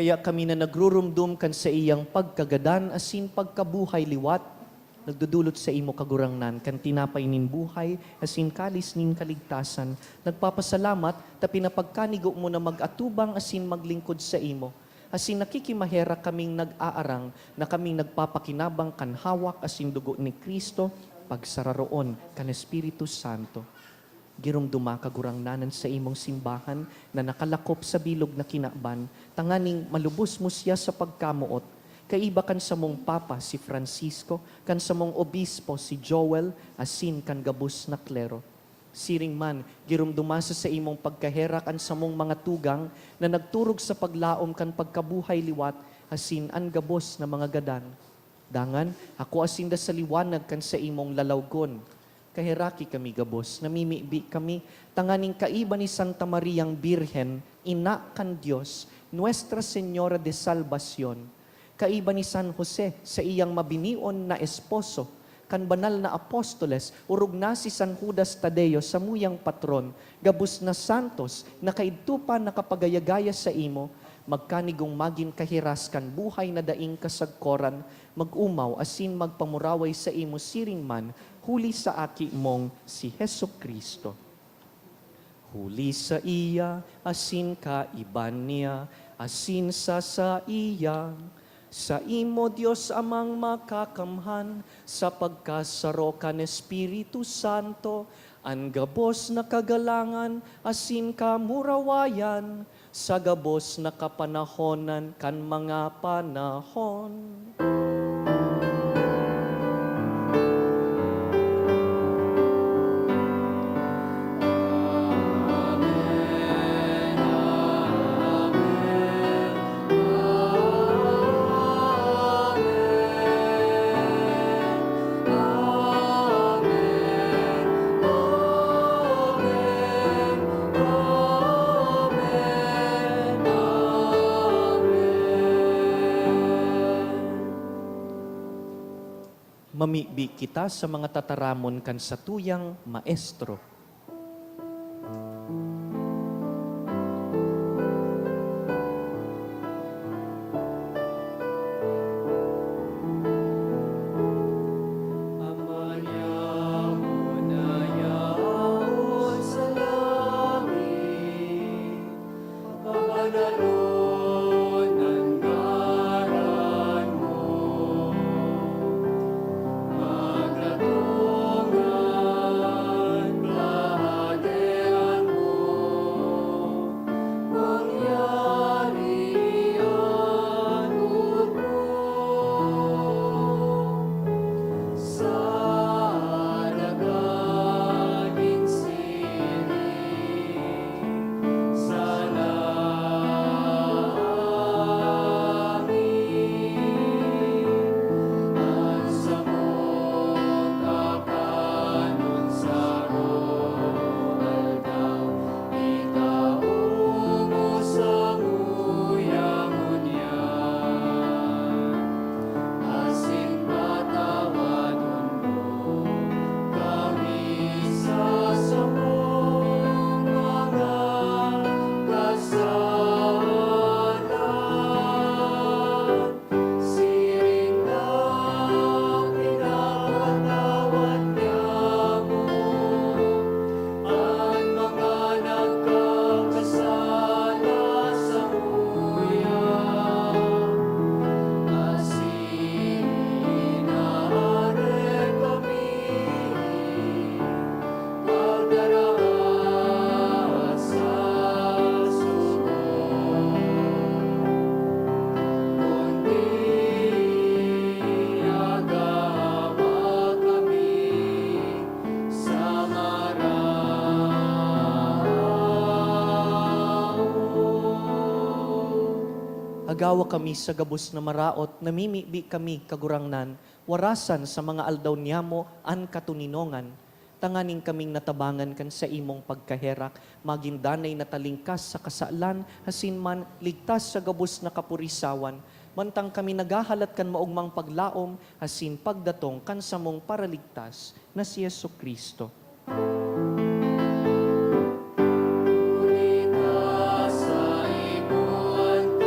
Kaya kami na nagrurumdum kan sa iyang pagkagadan asin pagkabuhay liwat, nagdudulot sa imo kagurangnan, kan tinapay nin buhay, asin kalis nin kaligtasan. Nagpapasalamat, ta pinapagkanigo mo na mag-atubang asin maglingkod sa imo. Asin nakikimahera kaming nag-aarang, na kaming nagpapakinabang kan hawak asin dugo ni Kristo, pagsararoon kan Espiritu Santo. Girumduma kagurangnanan sa imong simbahan na nakalakop sa bilog na kinaban, tanganing malubos mo siya sa pagkamuot. Kaiba kan sa mong papa si Francisco, kan sa mong obispo si Joel, asin kan gabus na klero. Siring man, girumduma sa imong pagkaherak an sa mong mga tugang na nagturog sa paglaom kan pagkabuhay liwat, asin an gabos na mga gadan. Dangan, ako asin da sa liwanag kan sa imong lalawgon. Kahiraki kami gabos, namimibi kami, tanganing kaiba ni Santa Mariang Birhen, ina kan Diyos, Nuestra Señora de Salvacion. Kaiba ni San Jose sa iyang mabinion na esposo, kan banal na apostoles, urog na si San Judas Tadeo sa muyang patron, gabos na santos, na kaidtupa nakapagayagaya sa imo, magkanigong magin kahiras kan buhay na daing kasagkoran, mag-umaw asin magpamuraway sa imo siring man, huli sa aki mong si Heso Kristo. Huli sa iya, asin ka iban niya, asin sa iya, sa imo Diyos amang makakamhan, sa pagkasaro kan Espiritu Santo, ang gabos na kagalangan, asin ka murawayan, sa gabos na kapanahonan kan mga panahon. Mamibi kita sa mga tataramon kan sa tuyang maestro. Ama niya unayaon sa langit, pabanalon ang ngaran mo. Maglatungan kaharian mo, mangyari ang utmo. Sa nagaging siring, sa langit, ang samot kapanon sa aldaw, itao mo sa muyangon yan. Asin patawadon mo kami sa samong mga kasalanan. Siring na pinapatawad niya mo ang mga nagkakasala sa muya. Asin inaarek kami pagdaraan sa sugo, kundi agawa kami sa maraon. Agawa kami sa gabos na maraot, namimibi kami kagurangnan, warasan sa mga aldaw niyamo an katuninongan, tanganing kaming natabangan kan sa imong pagkaherak, magindanay na talingkas sa kasalan, hasin man ligtas sa gabos na kapurisawan, mantang kami nagahalat kan maugmang paglaom, hasin pagdatong kan sa mong paraligtas na si Yesu Kristo. Ulita sa imuan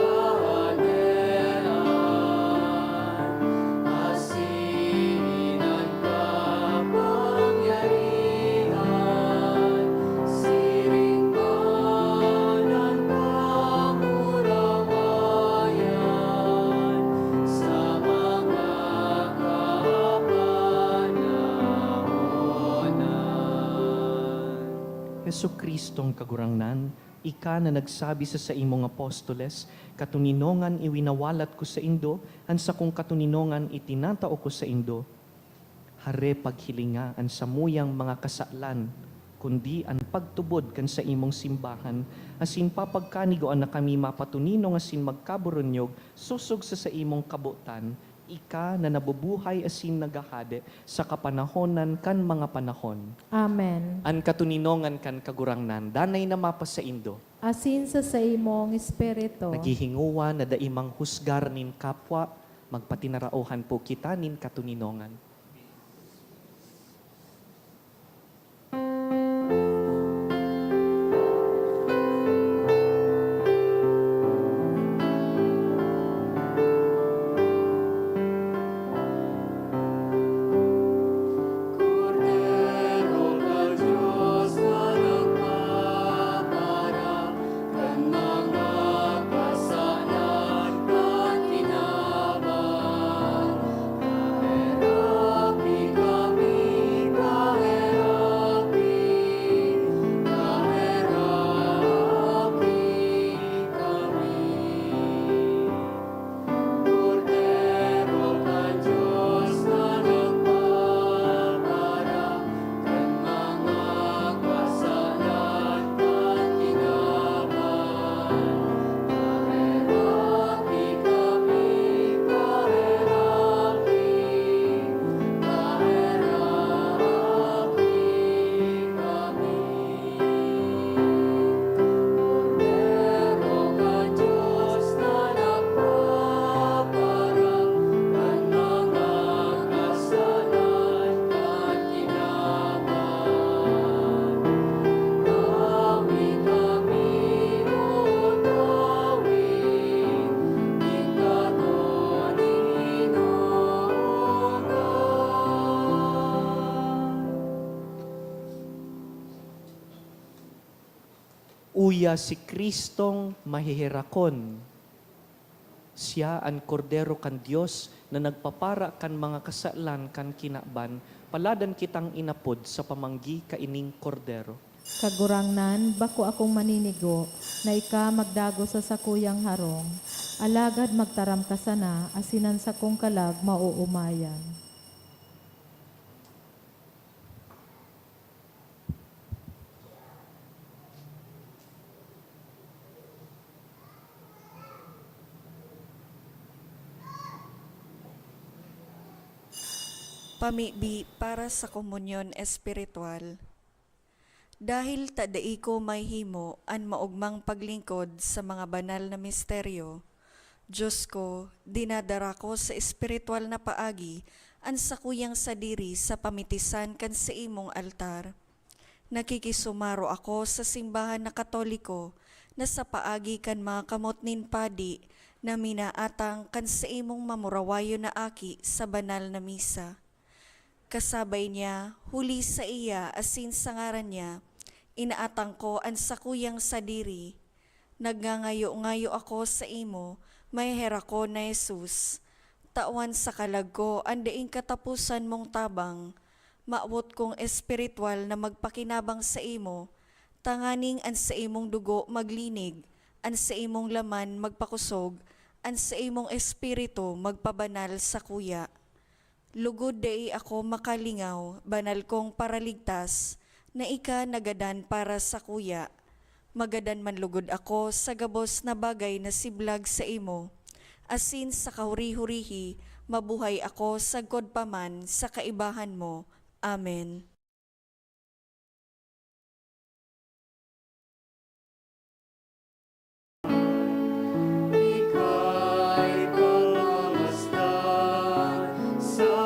Jesucristong kagurangnan, ika na nagsabi sa imong apostoles, katuninongan iwinawalat ko sa indo, ansa kong katuninongan itinatao ko sa indo. Hare paghilinga ang samuyang mga kasalan, kundi ang pagtubod kan sa imong simbahan, asin papagkanigoan na kami mapatuninong asin magkaburunyog, susog sa imong kabutan, ika na nabubuhay asin nagahade sa kapanahonan kan mga panahon. Amen. An katuninongan kan kagurangnan, danay na mapa sa indo, Asin sa imong espiritu. naghihinguwa na daimang husgar nin kapwa, magpatinarauhan po kita nin katuninongan. Cordero ka Diyos na nagpapara kan mga kasalan at kinaban. Kahirapi kami, kahirapi, kahirapi kami. Cordero ka Diyos na nagpapara kan mga kasalan at kinaban. Kahirapi kami, kahirapi, kahirapi kami. Cordero ka Diyos na nagpapara kan mga kasalan at kinaban. Tawi kami, O tawi, ing katuninongan. Uya si Kristong mahihirakon. Siya ang kordero kan Dios na nagpapara kan mga kasalan kan kinaban, paladan kitang inapod sa pamanggi kaining kordero. Kagurangnan, bako akong maninigo, na ika magdago sa sakuyang harong. Alagad magtaram ka sana, asinan sa kong kalag mauumayan. Pamibi para sa komunyon espiritual. Dahil tadai ko may himo an maugmang paglingkod sa mga banal na misteryo, Diyos ko, dinadara ko sa espiritual na paagi an sakuyang sadiri sa pamitisan kan sa imong altar. Nakikisumaro ako sa simbahan na Katoliko na sa paagi kan mga kamot nin padi na minaatang kan sa imong mamurawayo na aki sa banal na misa. Kasabay niya, huli sa iya asin sa ngaran niya, inaatang ko ang sakuyang sadiri. Nagngangayo-ngayo ako sa imo, mayhera ko na Jesus. Tawan sa kalag ko, ang daing katapusan mong tabang. Maawot kong espiritual na magpakinabang sa imo, tanganing an sa imong dugo maglinig, an sa imong laman magpakusog, an sa imong espiritu magpabanal sa kuya. Lugod dai ako makalingaw, banal kong paraligtas, na ika nagadan para sa kuya. Magadan man lugod ako sa gabos na bagay na siblag sa imo. Asin sa kahuri-hurihi, mabuhay ako sa godpaman sa kaibahan mo. Amen. Ika'y pagkamasdan sa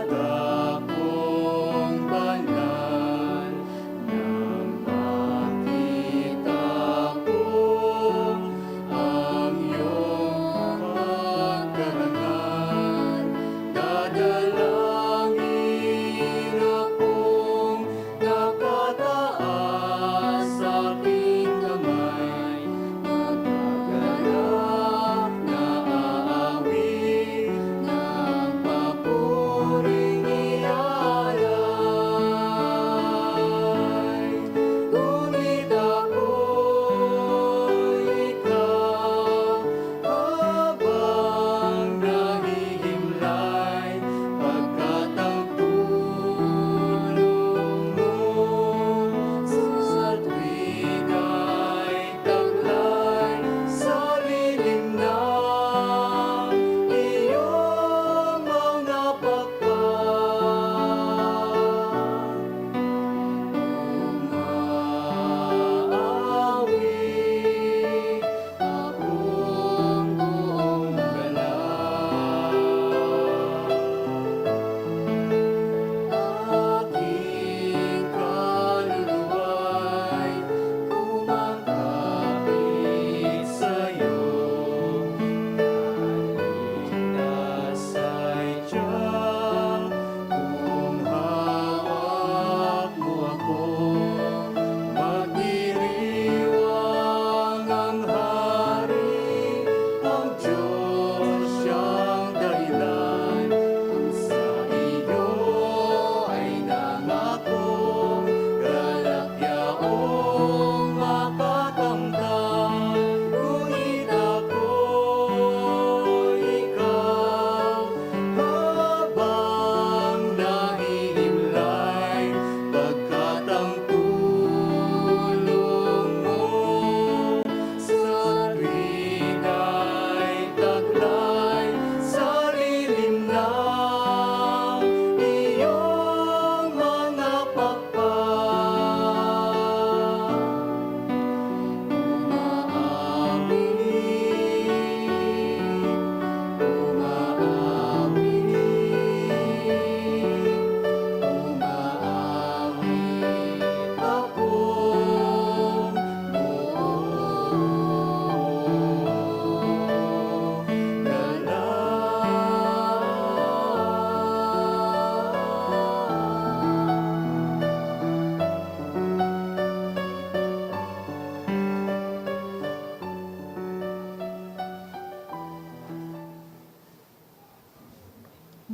dakong banal, nang makita ko ang iyong pagkarangan. Dadalangin ako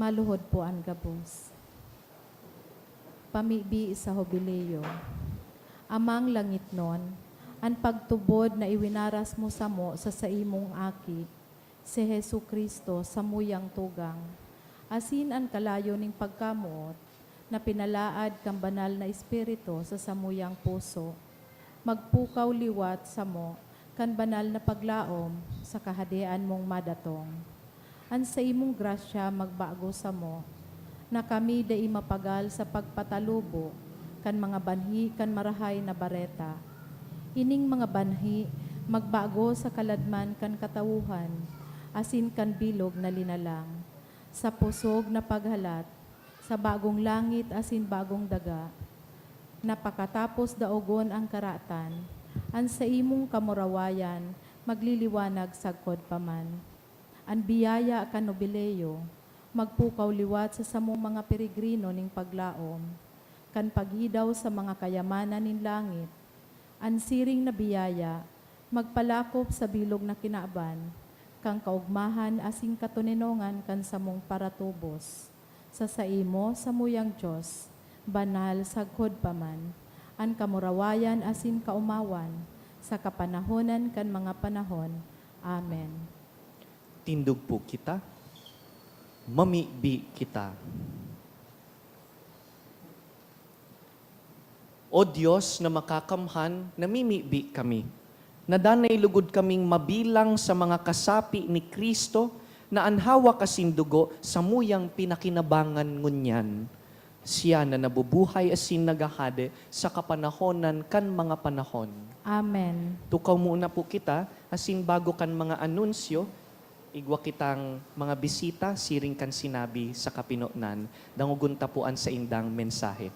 Maluhod po ang gabos. Pamibi sa hobileyo. Amang langit nun, ang pagtubod na iwinaras mo sa mo sa saimong aki, si Hesu Kristo sa muyang tugang. Asin ang kalayo ning pagkamot, na pinalaad kang banal na espiritu sa samuyang puso. Magpukaw liwat sa mo, kan banal na paglaom sa kahadian mong madatong. An sa imong grasya magbago sa mo, na kami dai mapagal sa pagpatalubo, kan mga banhi kan marahay na bareta. Ining mga banhi magbago sa kaladman kan katawuhan, asin kan bilog na linalang, sa pusog na paghalat, sa bagong langit asin bagong daga. Napakatapos daogon ang karatan, an sa imong kamurawayan magliliwanag sagkod paman. An biyaya kan nobileyo, magpukaw liwat sa samong mga peregrino ning paglaom, kan pagidaw sa mga kayamanan nin langit. An siring na biyaya, magpalakop sa bilog na kinaaban, kang kaugmahan asing katuninongan kan samong paratubos. Sa saimo sa muyang Diyos, banal sagkod paman, an kamurawayan asin kaumawan, sa kapanahonan kan mga panahon. Amen. Tindog po kita, mamibi kita. O Diyos na makakamhan, namimibi kami. Nadanay lugod kaming mabilang sa mga kasapi ni Kristo, na anhawa kasindugo sa muyang pinakinabangan ngunyan. Siya na nabubuhay asin nagahade sa kapanahonan kan mga panahon. Amen. Tukaw muna po kita, asin bago kan mga anunsyo, igwa kitang mga bisita, siring kan sinabi sa kapinonan, dangugun tapuan sa indang mensahe.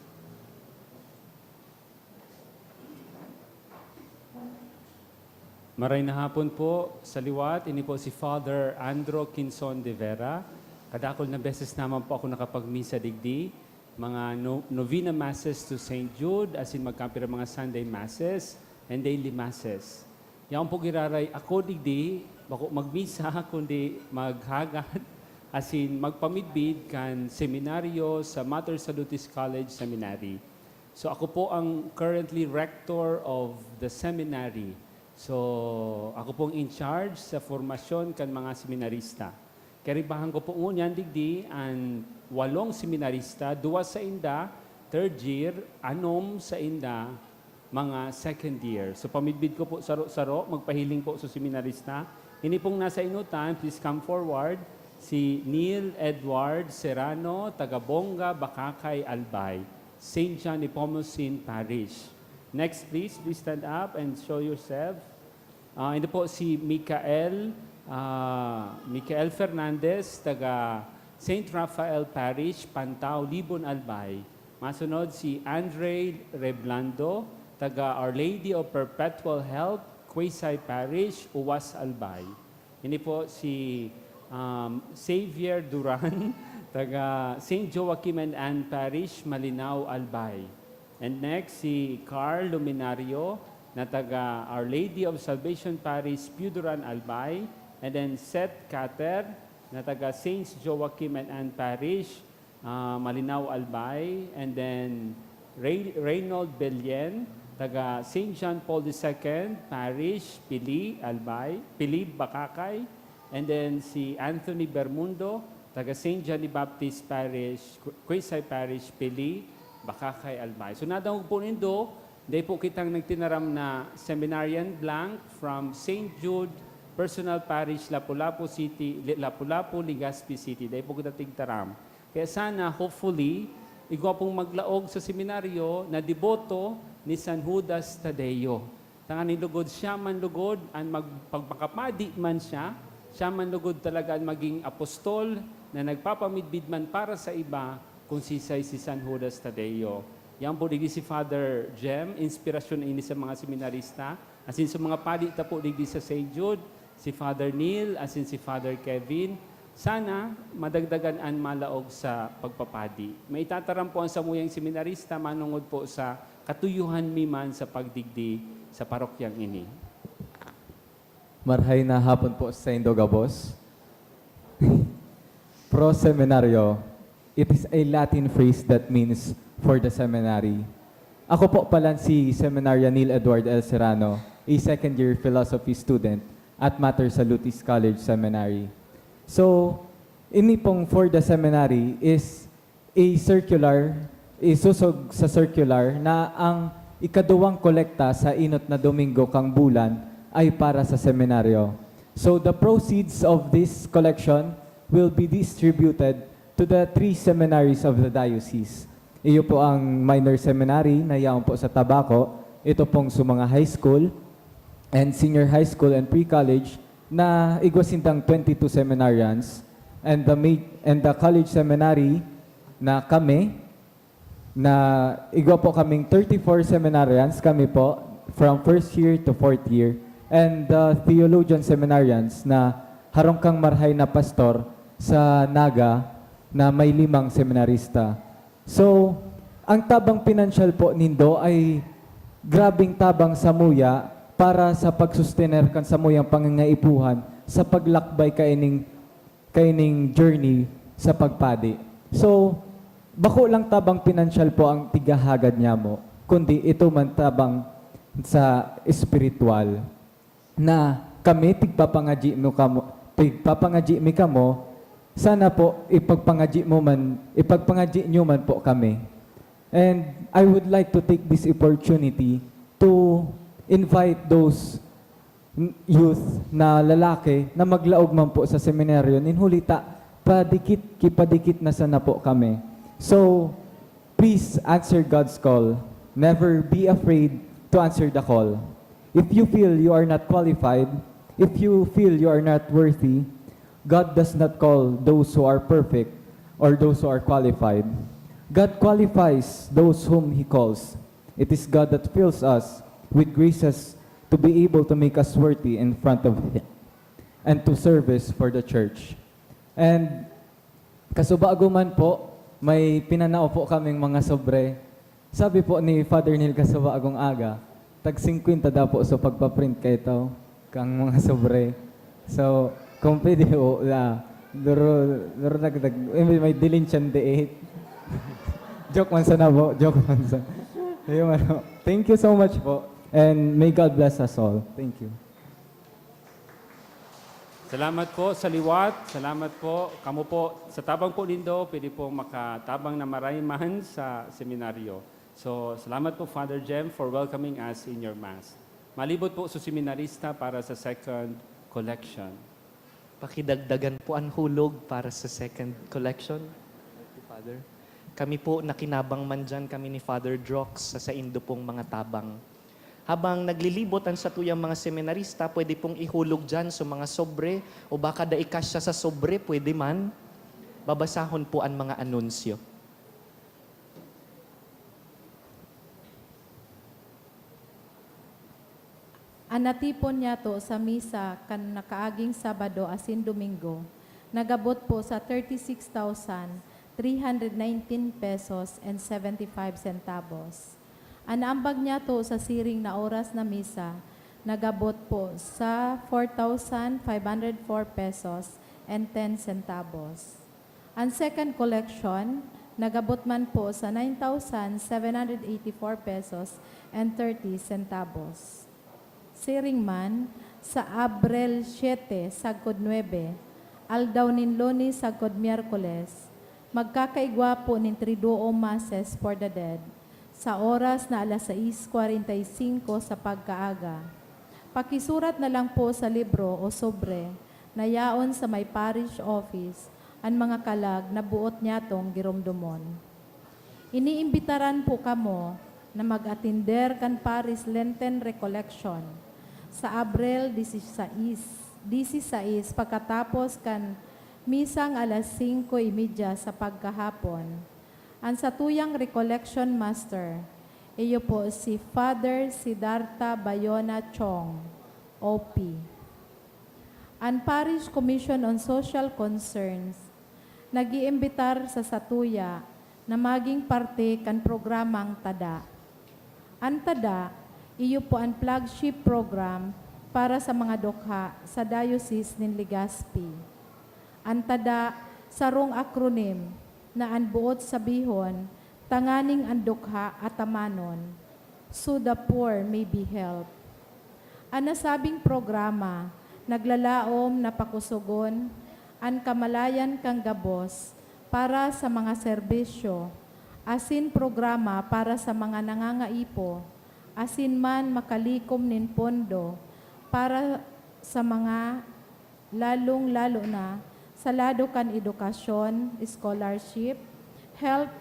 Maray na hapon po sa liwat, ini po si Father Andro Quinzon de Vera. Kadakol na beses naman po ako nakapagmisa digdi, mga novena masses to St. Jude, asin magkampira mga Sunday masses and daily masses. Yan po giraray ako digdi, bako magmisa kundi maghagad, asin magpamidbid kan seminaryo sa Mater Salutis College Seminary. So ako po ang currently rector of the seminary. So, ako pong in charge sa formasyon kan mga seminarista. Karibahan ko po ngunyan digdi ang 8 seminarista, 2 sa inda, 3rd year, 6 sa inda, mga 2nd year. So, pamidbid ko po saro-saro, magpahiling po sa seminarista. Ini pong nasa inutan, please come forward, si Neil Edward Serrano, taga-Bonga, Bakakay, Albay, St. John Nepomucene Parish. Next, please stand up and show yourself. Ito po si Michael Fernandez, taga St. Raphael Parish, Pantao, Libon, Albay. Masunod si Andre Reblando, taga Our Lady of Perpetual Help, Quezay Parish, Uwas, Albay. Ini po si Xavier Duran, taga St. Joaquim and Ann Parish, Malinao, Albay. And next, si Carl Luminario, na taga Our Lady of Salvation Parish, Puduran, Albay. And then Seth Cater, na taga Saints Joaquim and Ann Parish, Malinao, Albay. And then Reynold Belien, taga St. John Paul II Parish, Pili, Albay, Pili, Bakakay. And then si Anthony Bermundo, taga St. John the Baptist Parish, Quezay Parish, Pili, Bakakay, Albay. So nadang po nindo, day po kitang nagtinaram na seminarian blank from St. Jude Personal Parish, Lapu-Lapu City, Lapu-Lapu, Legazpi City. Day po kita tigtaram. Kaya sana, hopefully, igwa pong maglaog sa seminaryo na deboto ni San Judas Tadeo. Tangan ni lugod, siya man lugod, ang pagpakapadi man siya man lugod talaga ang maging apostol na nagpapamidbid man para sa iba, kung sisay si San Judas Tadeo. Yan po digdi si Father Jem, inspirasyon ini sa mga seminarista. Asin sa mga padi po digdi sa St. Jude, si Father Neil, asin si Father Kevin. Sana madagdagan ang malaog sa pagpapadi. May itataram po ang samuyang seminarista, manungod po sa katuyuhan miman sa pagdigdi sa parokyang ini. Marhay na hapon po sa Indogabos. Pro seminario, it is a Latin phrase that means for the seminary. Ako po pala si Seminarya Neil Edward L. Serrano, a second-year philosophy student at Mater Salutis College Seminary. So, ini pong for the seminary is a circular, isusog sa circular na ang ikaduwang kolekta sa inot na Domingo kang bulan ay para sa seminaryo. So, the proceeds of this collection will be distributed to the 3 seminaries of the diocese. Iyo po ang minor seminary na yaon po sa Tabaco. Ito pong sa mga high school and senior high school and pre-college na igwasintang 22 seminarians and the college seminary na kami na igwa po kaming 34 seminarians kami po from first year to fourth year and the theologian seminarians na harong kang marhay na pastor sa Naga na may 5 seminarista. So, ang tabang pinansyal po nindo ay grabing tabang sa muya para sa pagsustener kan sa muyang pangangaipuhan sa paglakbay kaining journey sa pagpadi. So, bako lang tabang pinansyal po ang tigahagad niya mo, kundi ito man tabang sa espiritual na kami tigpapangaji mi kamo, sana po ipagpangaji nyo man po kami. And I would like to take this opportunity to invite those youth na lalaki na maglaog man po sa seminaryo ninhulita kipadikit na sana po kami. So, please answer God's call. Never be afraid to answer the call. If you feel you are not qualified, if you feel you are not worthy, God does not call those who are perfect or those who are qualified. God qualifies those whom He calls. It is God that fills us with graces to be able to make us worthy in front of Him and to service for the church. And kasubago man po, may pinanao po kaming mga sobre. Sabi po ni Father Neil kasubagong aga, tag 50 daw po sa pagpaprint kay ito, kang mga sobre. So, kung pwede po, duro nagdag, may dilintian de 8. Joke man sana po, joke man sana. Ayun, ano. Thank you so much po. And may God bless us all. Thank you. Salamat po sa liwat. Salamat po. Kamu po, sa tabang po lindo, pwede po makatabang na marayman sa seminaryo. So, salamat po, Father Jem, for welcoming us in your Mass. Malibot po sa seminarista para sa second collection. Pakidagdagan po ang hulog para sa second collection. Father. Kami po nakinabang man dyan kami ni Father Drox sa indo pong mga tabang. Habang naglilibot ang sa tuyang mga seminarista, pwede pong ihulog dyan sa mga sobre o baka daikas siya sa sobre, pwede man. Babasahon po ang mga anunsyo. Anatipon niya to sa misa kan nakaaging Sabado asin Domingo. Nagabot po sa 36,319 pesos and 75 centavos. Anaambag niya to sa siring na oras na misa. Nagabot po sa 4,504 pesos and 10 centavos. Ang second collection, nagabot man po sa 9,784 pesos and 30 centavos. Siring man sa Abril 7, sagkod 9, aldaw nin Lunes, sagkod Miyerkules, magkakaigwa po nin triduo masses for the dead, sa oras na alas 6:45 sa pagkaaga. Pakisurat na lang po sa libro o sobre na yaon sa may parish office ang mga kalag na buot nyatong giromdomon. Iniimbitaran po kamo na mag-atinder kan Paris Lenten Recollection sa Abril 16 pagkatapos kan misang alas 5:30 sa pagkahapon. Ang satuyang Recollection Master, iyo po si Father Siddhartha Bayona Chong, OP. Ang Parish Commission on Social Concerns, nag-iimbitar sa satuya na maging parte kan programang TADA. Ang TADA, iyo po ang flagship program para sa mga dukha sa Diocese ng Legazpi. Ang TADA, sarong akronim na anbuot sabihon, tanganing andukha at tamanon, so the poor may be helped. Ang nasabing programa, naglalaom na pakusugon, ang kamalayan kang gabos para sa mga serbisyo, asin programa para sa mga nangangaipo, asin man makalikom nin pondo para sa mga lalong-lalo na sa lado kan edukasyon, scholarship, health,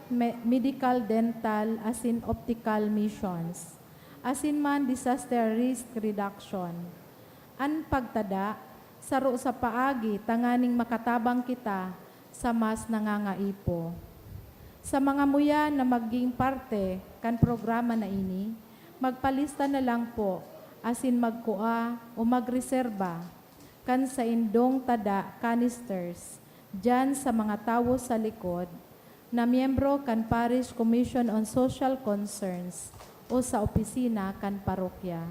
medical, dental, asin optical missions, asin man disaster risk reduction. An pagtada, saro sa paagi, tanganing makatabang kita sa mas nangangaipo. Sa mga muya na maging parte kan programa na ini, magpalista na lang po, asin magkua o magreserba kan sa indong tada canisters, dyan sa mga tao sa likod, na miyembro kan Parish Commission on Social Concerns o sa opisina kan parokya.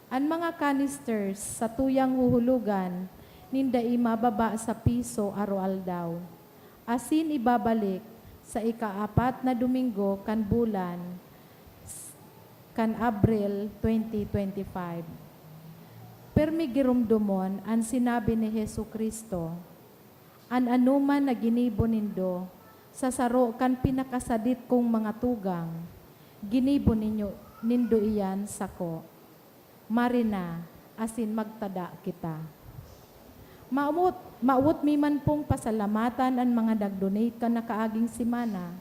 Ang mga canisters sa tuyang huhulugan, nindai mababa sa piso araw daw. Asin ibabalik sa ika-4 na Domingo kan bulan, kan Abril 2025. Permi girumdumon ang sinabi ni Hesu Kristo, an anuman na ginibo nindo, sa saro kan pinakasadit kong mga tugang, ginibo nindo iyan sako. Marina, asin magtada kita. Maut mi man pong pasalamatan ang mga nag-donate ka na kaaging simana.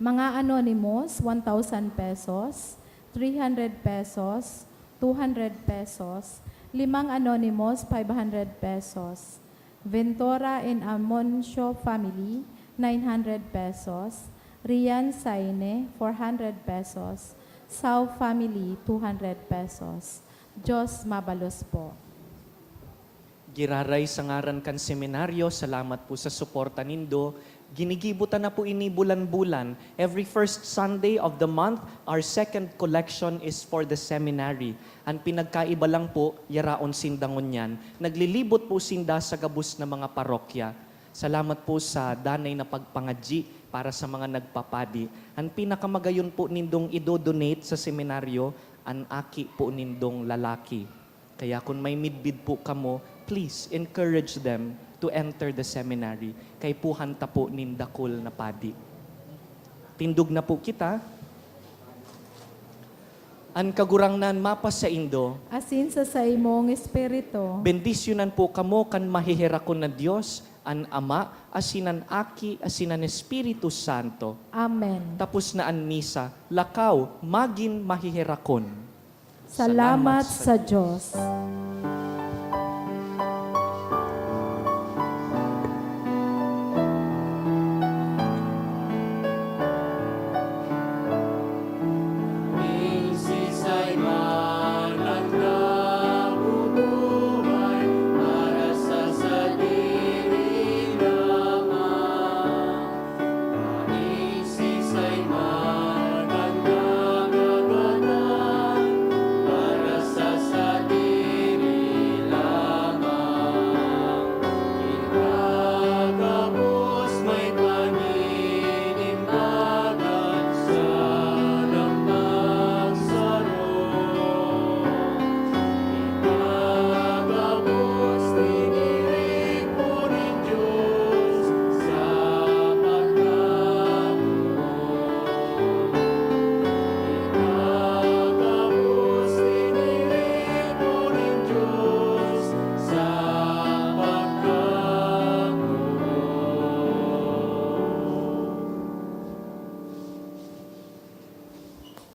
Mga anonymous, 1,000 pesos, 300 pesos, 200 pesos, 5 anonymous, 500 pesos. Ventura and Amoncio family, 900 pesos. Rian Saine, 400 pesos. Sau family, 200 pesos. Diyos mabalos po. Giraray sa ngaran kan seminaryo, salamat po sa suporta nindo. Ginigibutan na po ini bulan-bulan. Every first Sunday of the month, our second collection is for the seminary. Ang pinagkaiba lang po, yaraon sindangon yan. Naglilibot po sinda sa gabus na mga parokya. Salamat po sa danay na pagpangadji para sa mga nagpapadi. Ang pinakamagayon po nindong idodonate sa seminaryo, ang aki po nindong lalaki. Kaya kung may midbid po kamo, please encourage them to enter the seminary. Kay puhanta po nindakol na padi. Tindog na po kita. An kagurangnan mapas sa Indo, Asin sa imong espiritu, bendisyonan po kamo kan mahihirakon na Diyos, an Ama, asinan Aki, asinan Espiritu Santo. Amen. Tapos na an misa, lakaw, magin mahihirakon. Salamat sa Diyos.